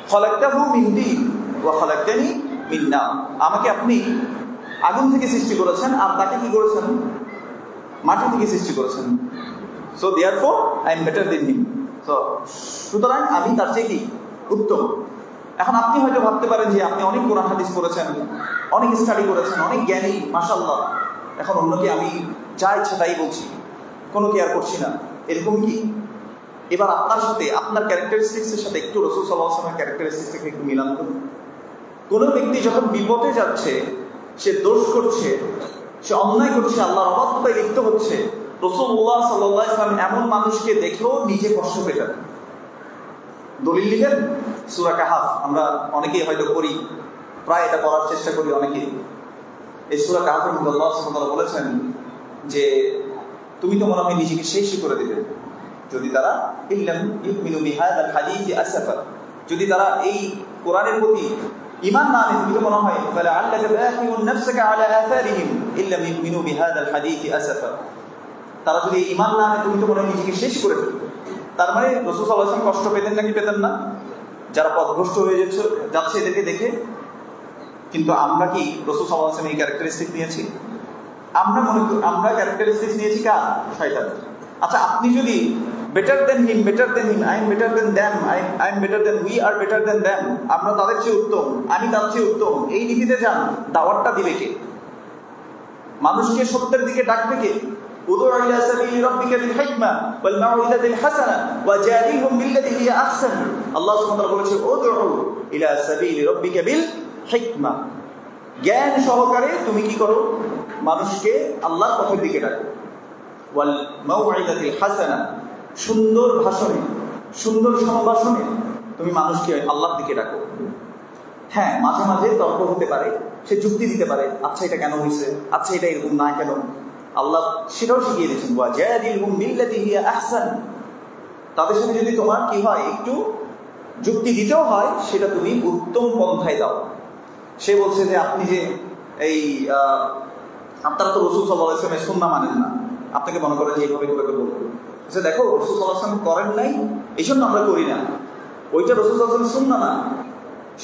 খালাকতাহু মিন তিন ওয়া খালাকতানি মিন নার, আমাকে আপনি আগুন থেকে সৃষ্টি করেছেন, আর তাকে কি করেছেন? মাটি থেকে সৃষ্টি করেছেন। So therefore I am better then him. So সুতরাং আমি তার চেয়ে কি উত্তম। এখন আপনি হয়তো ভাবতে পারেন যে আপনি অনেক কোরআন হাদিস পড়েছেন, অনেক স্টাডি করেছেন, অনেক জ্ঞানী, মাশাআল্লাহ, এখন অন্যকে আমি যা ইচ্ছা তাই বলছি, কোনো কেয়ার করছি না, এরকম কি? এবার আপনার সাথে, আপনার ক্যারেক্টারিস্টিক্সের সাথে একটু রাসূল সাল্লাল্লাহু আলাইহি ওয়াসাল্লামের ক্যারেক্টারিস্টিক্সকে একটু মিলান করুন। কোনো ব্যক্তি যখন বিপদে যাচ্ছে, সে দোষ করছে, সে অন্যায় করছে, আল্লাহর অবাধ্যতায় লিপ্ত হচ্ছে, রাসূলুল্লাহ সাল্লাল্লাহু আলাইহি ওয়াসাল্লাম এমন মানুষকে দেখেও নিজে কষ্ট পেতেন। দলিল নিলেন সূরা কাহাফ, আমরা অনেকেই হয়তো করি, প্রায় এটা করার চেষ্টা করি অনেকেই। এই সূরা কাহাফের মধ্যে আল্লাহ সুবহানাহু ওয়া তাআলা বলেছেন যে তুমি তো মনে হয় নিজেকে শেষই করে দেবে যদি তারা ইল্লাম ইউমিনু বিহাযাল হাদীসি আসাফা, যদি তারা এই কোরআনের প্রতি ঈমান না আনে, তুমি তো মনে হয় ফালাআল্লাকা বাখিউন নাফসাকা আলা আথারিহিম ইল্লাম ইউমিনু বিহাযাল হাদীসি আসাফা, তারা যদি ঈমান না আনে তুমি তো মনে হয় নিজেকে শেষ করে ফেলবে। তার মানে রাসূল সাল্লাল্লাহু আলাইহি ওয়াসাল্লাম কষ্ট পেতেন নাকি পেতেন না? যারা পথভ্রষ্ট হয়ে যাচ্ছে এদেরকে দেখে। কিন্তু আমরা কি রাসূল সাল্লাল্লাহু আলাইহি ওয়াসাল্লাম এই ক্যারেক্টারিস্টিক নিয়েছি? আমরা ক্যারেক্টারিস্টিক্স নিয়েছি কার? শয়তানের। আচ্ছা, আপনি যদি better then him, I am better then them, I am better then, we are better then them, আমরা তাদের চেয়ে উত্তম, আমি তার চেয়ে উত্তম, এই নীতিতে যান, দাওয়াতটা দিবে কে? মানুষকে সত্যের দিকে ডাকবে কে? উদউ ইলা সাবিলি রাব্বিকা বিল হিকমা ওয়াল মাউইযাতিল হাসানা ওয়াজাদিলহুম বিল্লাতী হিয়া আহসান। আল্লাহ সুবহানাহু ওয়া তাআলা বলেছে উদউ ইলা সাবিলি রাব্বিকা বিল হিকমা, জ্ঞান সহকারে তুমি কি করো? মানুষকে আল্লাহর পথের দিকে ডাকো। ওয়াল মাউইযাতিল হাসানা, সুন্দর ভাষণে, সুন্দর সম্ভাষণে তুমি মানুষকে আল্লাহর দিকে ডাকো। হ্যাঁ, মাঝে মাঝে তর্ক হতে পারে, সে যুক্তি দিতে পারে, আচ্ছা এটা কেন হয়েছে, আচ্ছা এটা এরকম না কেন, আল্লাহ সেটাও শিখিয়ে দিয়েছেন ওয়াজাদিলহুম বিল্লাতী হিয়া আহসান। তাদের সাথে যদি তোমার কি হয়, একটু যুক্তি দিতেও হয়, সেটা তুমি উত্তম পন্থায় দাও। সে বলছে যে আপনি যে এই আপনারা তো রাসূল সাল্লাল্লাহু আলাইহি ওয়াসাল্লামের সুন্নাহ মানেন না, আপনাকে মনে করে যে এইভাবে করে বলবো, আচ্ছা দেখো রাসূল সাল্লাল্লাহু আলাইহি ওয়াসাল্লাম করেন নাই, এই জন্য আমরা করি না, ওইটা রাসূল সাল্লাল্লাহু আলাইহি ওয়াসাল্লামের সুন্নাহ না,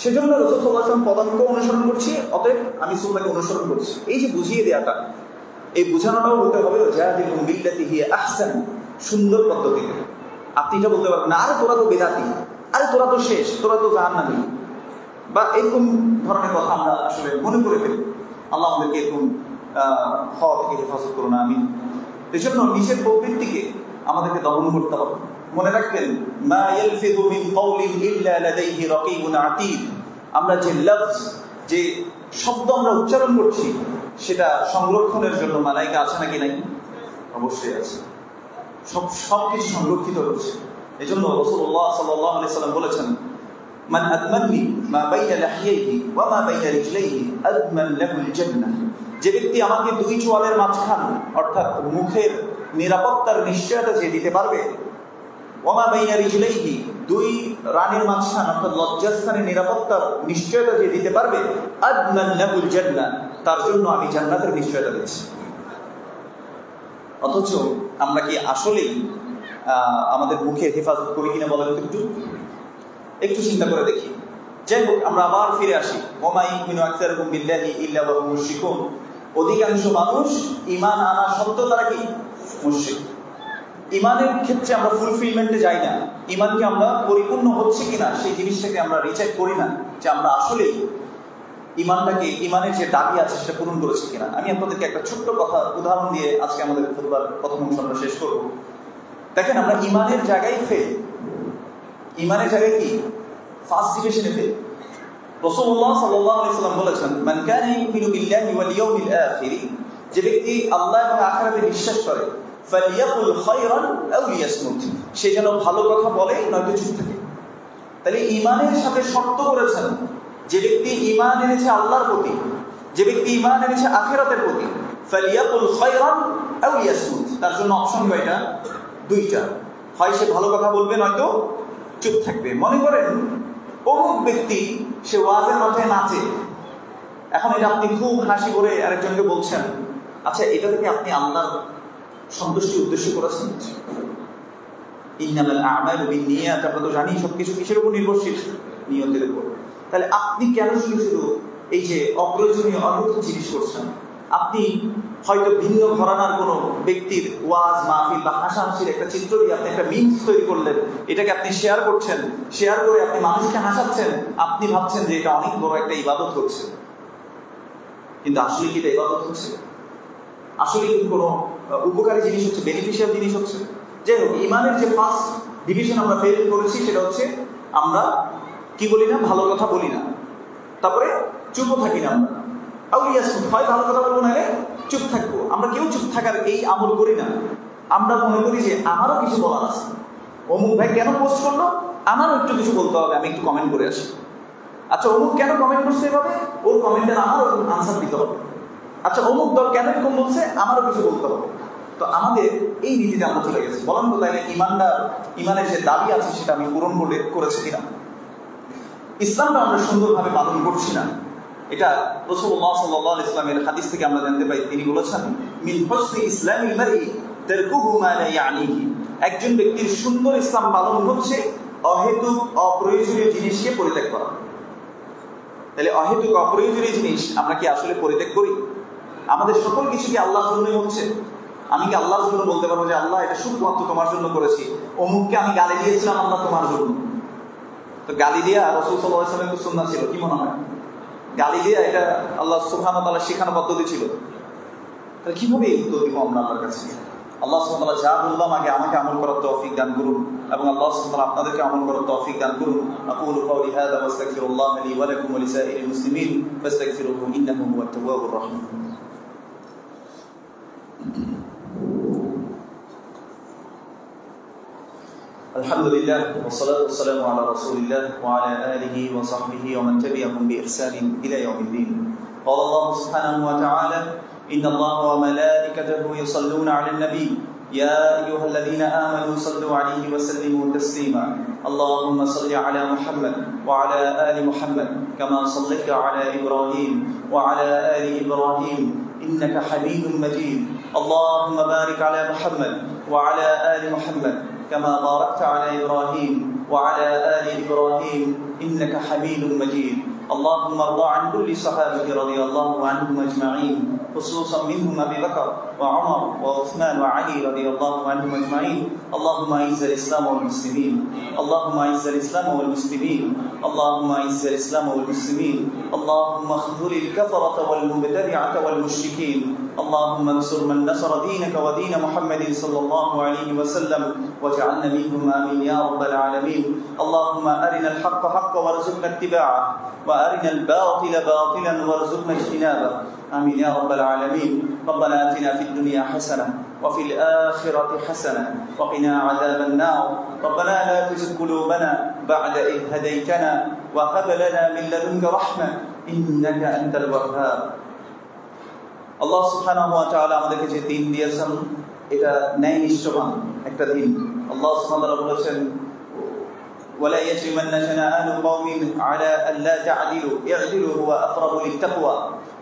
সেজন্য রাসূল সাল্লাল্লাহু আলাইহি ওয়াসাল্লাম পদাঙ্ক অনুসরণ করছি, অতএব আমি সুন্নাহকে অনুসরণ করছি। এই যে বুঝিয়ে দেওয়াটা, এই বোঝানোটাও হতে হবে ওয়াজাদিলহুম বিল্লাতী হিয়া আহসান, সুন্দর পদ্ধতিতে। আপনি এটা বলতে পারবেন না, আরে তোরা তো বেদাতি, আরে তোরা তো শেষ, তোরা তো জাহান্নামী, বা এরকম ধরনের কথা আমরা আসলে মনে করে ফেলি। আল্লাহ আমাদেরকে এরকম হওয়া থেকে হেফাজত করুন, আমিন। এই জন্য নিজের প্রবৃত্তিকে আমাদেরকে দমন করতে হবে। মনে রাখবেন মা ইয়ালফিযু মিন কাওলিন ইল্লা লাদাইহি রাকীবুন আতীদ, আমরা যে লফজ, যে শব্দ আমরা উচ্চারণ করছি, সেটা সংরক্ষণের জন্য মালায়েকা আছে নাকি নাই? অবশ্যই আছে, সবকিছু সংরক্ষিত রয়েছে। এই জন্য রাসূলুল্লাহ সাল্লাল্লাহু আলাইহি ওয়াসাল্লাম বলেছেন মান আদমানি মা বাইনা লাহিয়াইহি ওয়া মা বাইনা রিজলাইহি আদমান লাহুল জান্নাহ, যে ব্যক্তি আমাকে দুই চোয়ালের মাঝখান অর্থাৎ মুখের নিরাপত্তার নিশ্চয়তা যে দিতে পারবে, ওয়া মা বাইনা রিজলাইহি দুই রানের মাঝখান অর্থাৎ লজ্জাস্থানের নিরাপত্তার নিশ্চয়তা যে দিতে পারবে, আদমান লাহুল জান্নাহ, তার জন্য আমি জান্নাতের নিশ্চয়তা দিচ্ছি। অথচ আমরা কি আসলেই আমাদের মুখের হেফাজত করি কিনা বলেন একটু চিন্তা করে দেখি। যাই হোক, আমরা আবার ফিরে আসি। ওয়া মা ইউমিনু আকসারুহুম বিল্লাহি ইল্লা ওয়া হুম মুশরিকুন, অধিকাংশ মানুষ ঈমান আনা সত্ত্বেও তারা কি মুশরিক। ঈমানের ক্ষেত্রে আমরা ফুলফিলমেন্টে যাই না, ঈমানকে আমরা পরিপূর্ণ হচ্ছে কিনা সেই জিনিসটাকে আমরা রিচেক করি না, যে আমরা আসলেই ঈমানটাকে, ঈমানের যে দাবি আছে সেটা পূরণ করেছি কিনা। আমি আপনাদেরকে একটা ছোট্ট কথা উদাহরণ দিয়ে আজকে আমাদের খুতবার প্রথম অংশ আমরা শেষ করব। দেখেন, আমরা ঈমানের জায়গায় ফেল, ঈমানের জায়গায় কি ফার্স্ট ডিভিশনে ফেল। রাসূলুল্লাহ সাল্লাল্লাহু আলাইহি ওয়াসাল্লাম বলেছেন মান কানা ইউমিনু বিল্লাহি ওয়াল ইয়াউমিল আখির, যে ব্যক্তি আল্লাহ এবং আখিরাতে বিশ্বাস করে, ফালিয়াকুল খায়রান আও লিয়াসমুত, সে যেন ভালো কথা বলে নয়তো চুপ থাকে। তাহলে ঈমানের সাথে শর্ত করেছেন, যে ব্যক্তি ঈমান এনেছে আল্লাহর প্রতি, যে ব্যক্তি ঈমান এনেছে আখিরাতের প্রতি, ফালিয়াকুল খায়রান আও লিয়াসমুত, তার জন্য অপশন কয়টা? দুইটা, হয় সে ভালো কথা বলবে নয়তো চুপ থাকবে। মনে করেন অমুক ব্যক্তি সে ওয়াজের মাঠে নাচে, এখন এটা আপনি খুব হাসি করে আরেকজনকে বলছেন, আচ্ছা এটা থেকে আপনি আল্লাহর সন্তুষ্টি উদ্দেশ্য করেছেন? ইন্নামাল আ'মালু বিন্নিয়াত, আমরা তো জানি সবকিছু কিসের উপর নির্ভরশীল? নিয়তের উপর। তাহলে আপনি কেন শুধু এই যে অপ্রয়োজনীয় অনর্থক জিনিস করছেন? আপনি হয়তো ভিন্ন ঘরানার কোনো ব্যক্তির ওয়াজ মাহফিল বা হাসাহাসির একটা চিত্র দিয়ে আপনি একটা মিমস তৈরি করলেন, এটাকে আপনি শেয়ার করছেন, শেয়ার করে আপনি মানুষকে হাসাচ্ছেন, আপনি ভাবছেন যে এটা অনেক বড় একটা ইবাদত হচ্ছে। কিন্তু আসলে কি এটা ইবাদত হচ্ছে? আসলে কি কোনো উপকারী জিনিস হচ্ছে, বেনিফিশিয়াল জিনিস হচ্ছে? যাই হোক, ইমানের যে ফার্স্ট ডিভিশন আমরা ফেল করেছি সেটা হচ্ছে আমরা কি বলি না, ভালো কথা বলি না, তারপরে চুপও থাকি না। আমরা হয় ভালো কথা বলবো, না চুপ থাকবো। আমরা কেউ চুপ থাকার এই আমল করি না। আমরা মনে করি যে আমারও কিছু বলার আছে, অমুক ভাই কেন পোস্ট করলো, আমারও একটু কিছু বলতে হবে, আমি একটু কমেন্ট করে আসি। আচ্ছা, অমুক কেন কমেন্ট করছে এভাবে, ওর কমেন্টের আমারও আনসার দিতে হবে। আচ্ছা, অমুক দল কেন এরকম বলছে, আমারও কিছু বলতে হবে। তো আমাদের এই নীতিতে আমরা চলে গেছি। বলেন তো তাই ইমানের যে দাবি আছে সেটা আমি পূরণ করেছি কিনা? ইসলামটা আমরা সুন্দরভাবে পালন করছি না। এটা রাসূলুল্লাহ সাল্লাল্লাহু আলাইহি ওয়াসাল্লামের হাদিস থেকে আমরা জানতে পাই। তিনি বলেছেন, মিন হুসনি ইসলামিল মারই তারকুহু মা লা ইয়ানিহি। একজন ব্যক্তির সুন্দর ইসলাম পালন হচ্ছে অহেতুক অপ্রয়োজনীয় জিনিসকে পরিত্যাগ করা। তাহলে অহেতুক অপ্রয়োজনীয় জিনিস আমরা কি আসলে পরিত্যাগ করি? আমাদের সকল কিছু কি আল্লাহর জন্যই হচ্ছে? আমি কি আল্লাহর জন্য বলতে পারবো যে আল্লাহ এটা শুধুমাত্র তোমার জন্য করেছি, অমুককে আমি গালি দিয়েছিলাম আল্লাহ তোমার জন্য? তো গালি দেয়া রাসূল সাল্লাল্লাহু আলাইহি ওয়াসাল্লামের সুন্নাহ ছিল, কি মনে হয়? গালি দেয়া এটা আল্লাহ সুবহানাহু ওয়া তাআলার শেখানো পদ্ধতি ছিল। তাহলে কিভাবে এই উত্তর দিব আমরা আল্লাহর কাছে? আল্লাহ সুবহানাহু ওয়া তাআলা যা বললাম আগে আমাকে আমল করার তৌফিক দান করুন, এবং আল্লাহ সুবহানাহু ওয়া তাআলা আপনাদেরকে আমল করার তৌফিক দান করুন। আকুলু কওলি হাযা ওয়া আস্তাগফিরুল্লাহ লি ওয়া লাকুম ওয়া লিসাইরিল মুসলিমিন ফাস্তাগফিরুহু ইন্নাহু হুয়াত তাওয়াবুর রাহিম। আলহামদুলিল্লাহ والصلاة والسلام على رسول الله وعلى آله وصحبه ومن تبعهم بإحسان إلى يوم الدين. قال الله سبحانه وتعالى: إن الله وملائكته يصلون على النبي يا أيها الذين آمنوا صلوا عليه وسلموا تسليما. اللهم صل على محمد وعلى آل محمد كما صليت على إبراهيم وعلى آل إبراهيم إنك حميد مجيد. اللهم بارك على محمد وعلى آل محمد كما باركت على إبراهيم وعلى آل إبراهيم إنك حميد مجيد. اللهم ارض عن كل صحابة رضي الله عنهم أجمعين، خصوصا منهم أبي بكر وعمر وعثمان وعلي رضي الله عنهم أجمعين. اللهم أعز الإسلام والمسلمين، اللهم أعز الإسلام والمسلمين، اللهم أعز الإسلام والمسلمين. اللهم اخذل الكفرة والمبتدعة والمشركين. اللهم انصر من نصر دينك ودين محمد صلى الله عليه وسلم واجعلنا منهم آمين يا رب العالمين. اللهم أرنا الحق حقا وارزقنا اتباعه وأرنا الباطل باطلا وارزقنا اجتنابه آمين يا رب العالمين. ربنا آتنا في الدنيا حسنة وفي الآخرة حسنة وقنا عذاب النار. ربنا لا تزغ قلوبنا بعد إذ هديتنا وهب لنا من لدنك رحمة إنك أنت الوهاب. আল্লাহ সুবহানাহু ওয়া তাআলা আমাদেরকে যে দিন দিয়েছেন এটা ন্যায়নিষ্ঠবান একটা দিন। আল্লাহ সুবহানাহু ওয়া তাআলা বলেছেন, ওয়ালা ইয়াজরিমান্না শানাআনু কওমিন আলা আল্লা তা'দিলু ই'দিলু হুয়া আকরাবু লিত-তাকওয়া।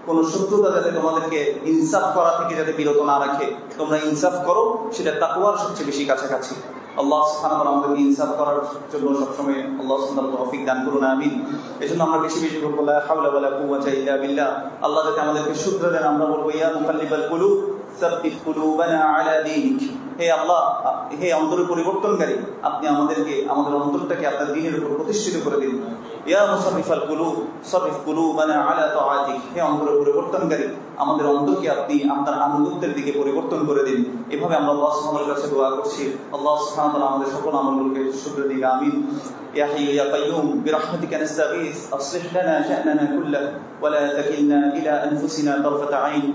কোন শত্রুতা যাতে তোমাদেরকে ইনসাফ করা থেকে যাতে বিরত না রাখে, তোমরা ইনসাফ করো, সেটা তাকওয়ার সবচেয়ে বেশি কাছাকাছি। আল্লাহ সুবহানাহু ওয়া তাআলা আমাদেরকে ইনসাফ করার জন্য সবসময় আল্লাহ সুবহানাহু ওয়া তাআলা তৌফিক দান করুন, আমিন। এজন্য আমরা বেশি বেশি বলবো লা হাওলা ওয়ালা কুওয়াতা ইল্লা বিল্লাহ। আল্লাহ যাতে আমাদেরকে শুকর দেন, আমরা বলবো ইয়া মুকাল্লিবাল কুলুব সাব্বিত কুলুবানা আলা দীনিক। হে আল্লাহ, হে অন্তরের পরিবর্তনকারী, আপনি আমাদেরকে আমাদের অন্তরটাকে আপনার দ্বীনের উপর প্রতিষ্ঠিত করে দিন। ইয়া মুসাররিফাল কুলুব সাররিফ কুলুবানা আলা তাআতিক। হে অন্তরের পরিবর্তনকারী, আমাদের অন্তরকে আপনি আপনার আনুগত্যের দিকে পরিবর্তন করে দিন। এভাবে আমরা আল্লাহ সুবহানাহু ওয়া তাআলার কাছে দোয়া করছি। আল্লাহ সুবহানাহু ওয়া তাআলা আমাদের সকল আমলগুলোকে শুকর দিন, আমিন। ইয়া হাইয়্যু ইয়া কাইয়্যুম বিরহমাতিকা নাস্তাগীথ আসলিহ লানা শা'নানা কুল্লাহ ওয়া লা তাকিলনা ইলা আনফুসিনা তারফাতা আইন।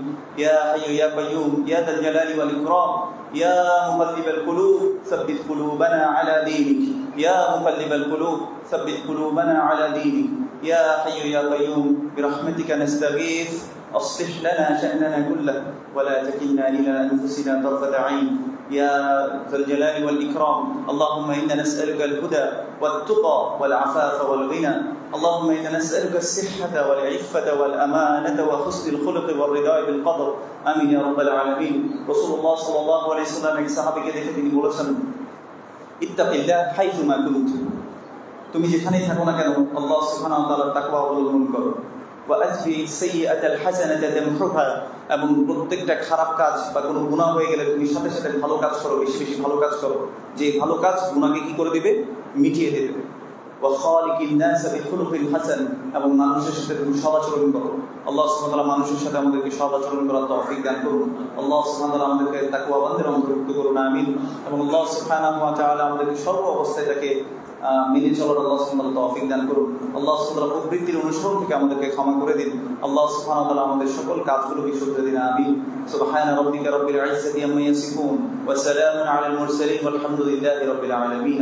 ইয়া হাইয়্যু ইয়া কাইয়্যুম ইয়া যাল জালালি ওয়াল ইকরাম। ইয়া মুকাল্লিবাল কুলুব সাব্বিত কুলুবানা আলা দীনিক। ইয়া মুকাল্লিবাল কুলুব সাব্বিত কুলুবানা আলা দীনিক। ইয়া হাইয়্যু ইয়া কাইয়্যুম বিরহমাতিকা নাস্তাগীথ أصلح لنا شأننا كله ولا تكلنا إلى أنفسنا طرفة عين يا ذا الجلال والإكرام. اللهم إنا نسألك الهدى والتقى والعفاف والغنى. اللهم إنا نسألك الصحة والعفة والأمانة وحسن الخلق والرضا بالقدر آمين يا رب العالمين. رسول الله صلى الله عليه وسلم এক সাহাবীকে দেখে তিনি বলেছেন, ইত্তাকিল্লাহ হাইথুমা কুনত। তুমি যেখানেই থাকো না কেন আল্লাহ সুবহানাহু ওয়া তাআলার তাকওয়া অবলম্বন করো। এবং প্রত্যেকটা খারাপ কাজ বা কোনো গুনাহ হয়ে গেলে তুমি সাথে সাথে ভালো কাজ করো, বেশি বেশি ভালো কাজ করো, যে ভালো কাজ গুনাহকে কি করে দিবে, মিটিয়ে দেবে। এবং মানুষের সাথে তুমি সদাচরণ করো। আল্লাহ সুবহানাহু ওয়া তাআলা মানুষের সাথে আমাদেরকে সদাচরণ করার তৌফিক দান করুন। আল্লাহ সুবহানাহু ওয়া তাআলা আমাদেরকে তাকওয়াবানদের অন্তর্ভুক্ত করুন, আমিন। এবং আল্লাহ সুবহানাহু ওয়া তাআলা আমাদেরকে সর্ব অবস্থায় তাকে মেনে চলার আল্লাহ সুবহানাহু ওয়া তাআলা তৌফিক দান করুন। আল্লাহ সুবহানাহু ওয়া তাআলা প্রবৃত্তির অনুসরণ থেকে আমাদেরকে ক্ষমা করে দিন। আল্লাহ সুবহানাহু ওয়া তাআলা আমাদের সকল কাজগুলোকে শুধরে দিন, আমিন। সুবহানা রাব্বিকা রাব্বিল ইজ্জাতি আম্মা ইয়াসিফুন ওয়া সালামুন আলাল মুরসালিন ওয়ালহামদুলিল্লাহি রাব্বিল আলামিন।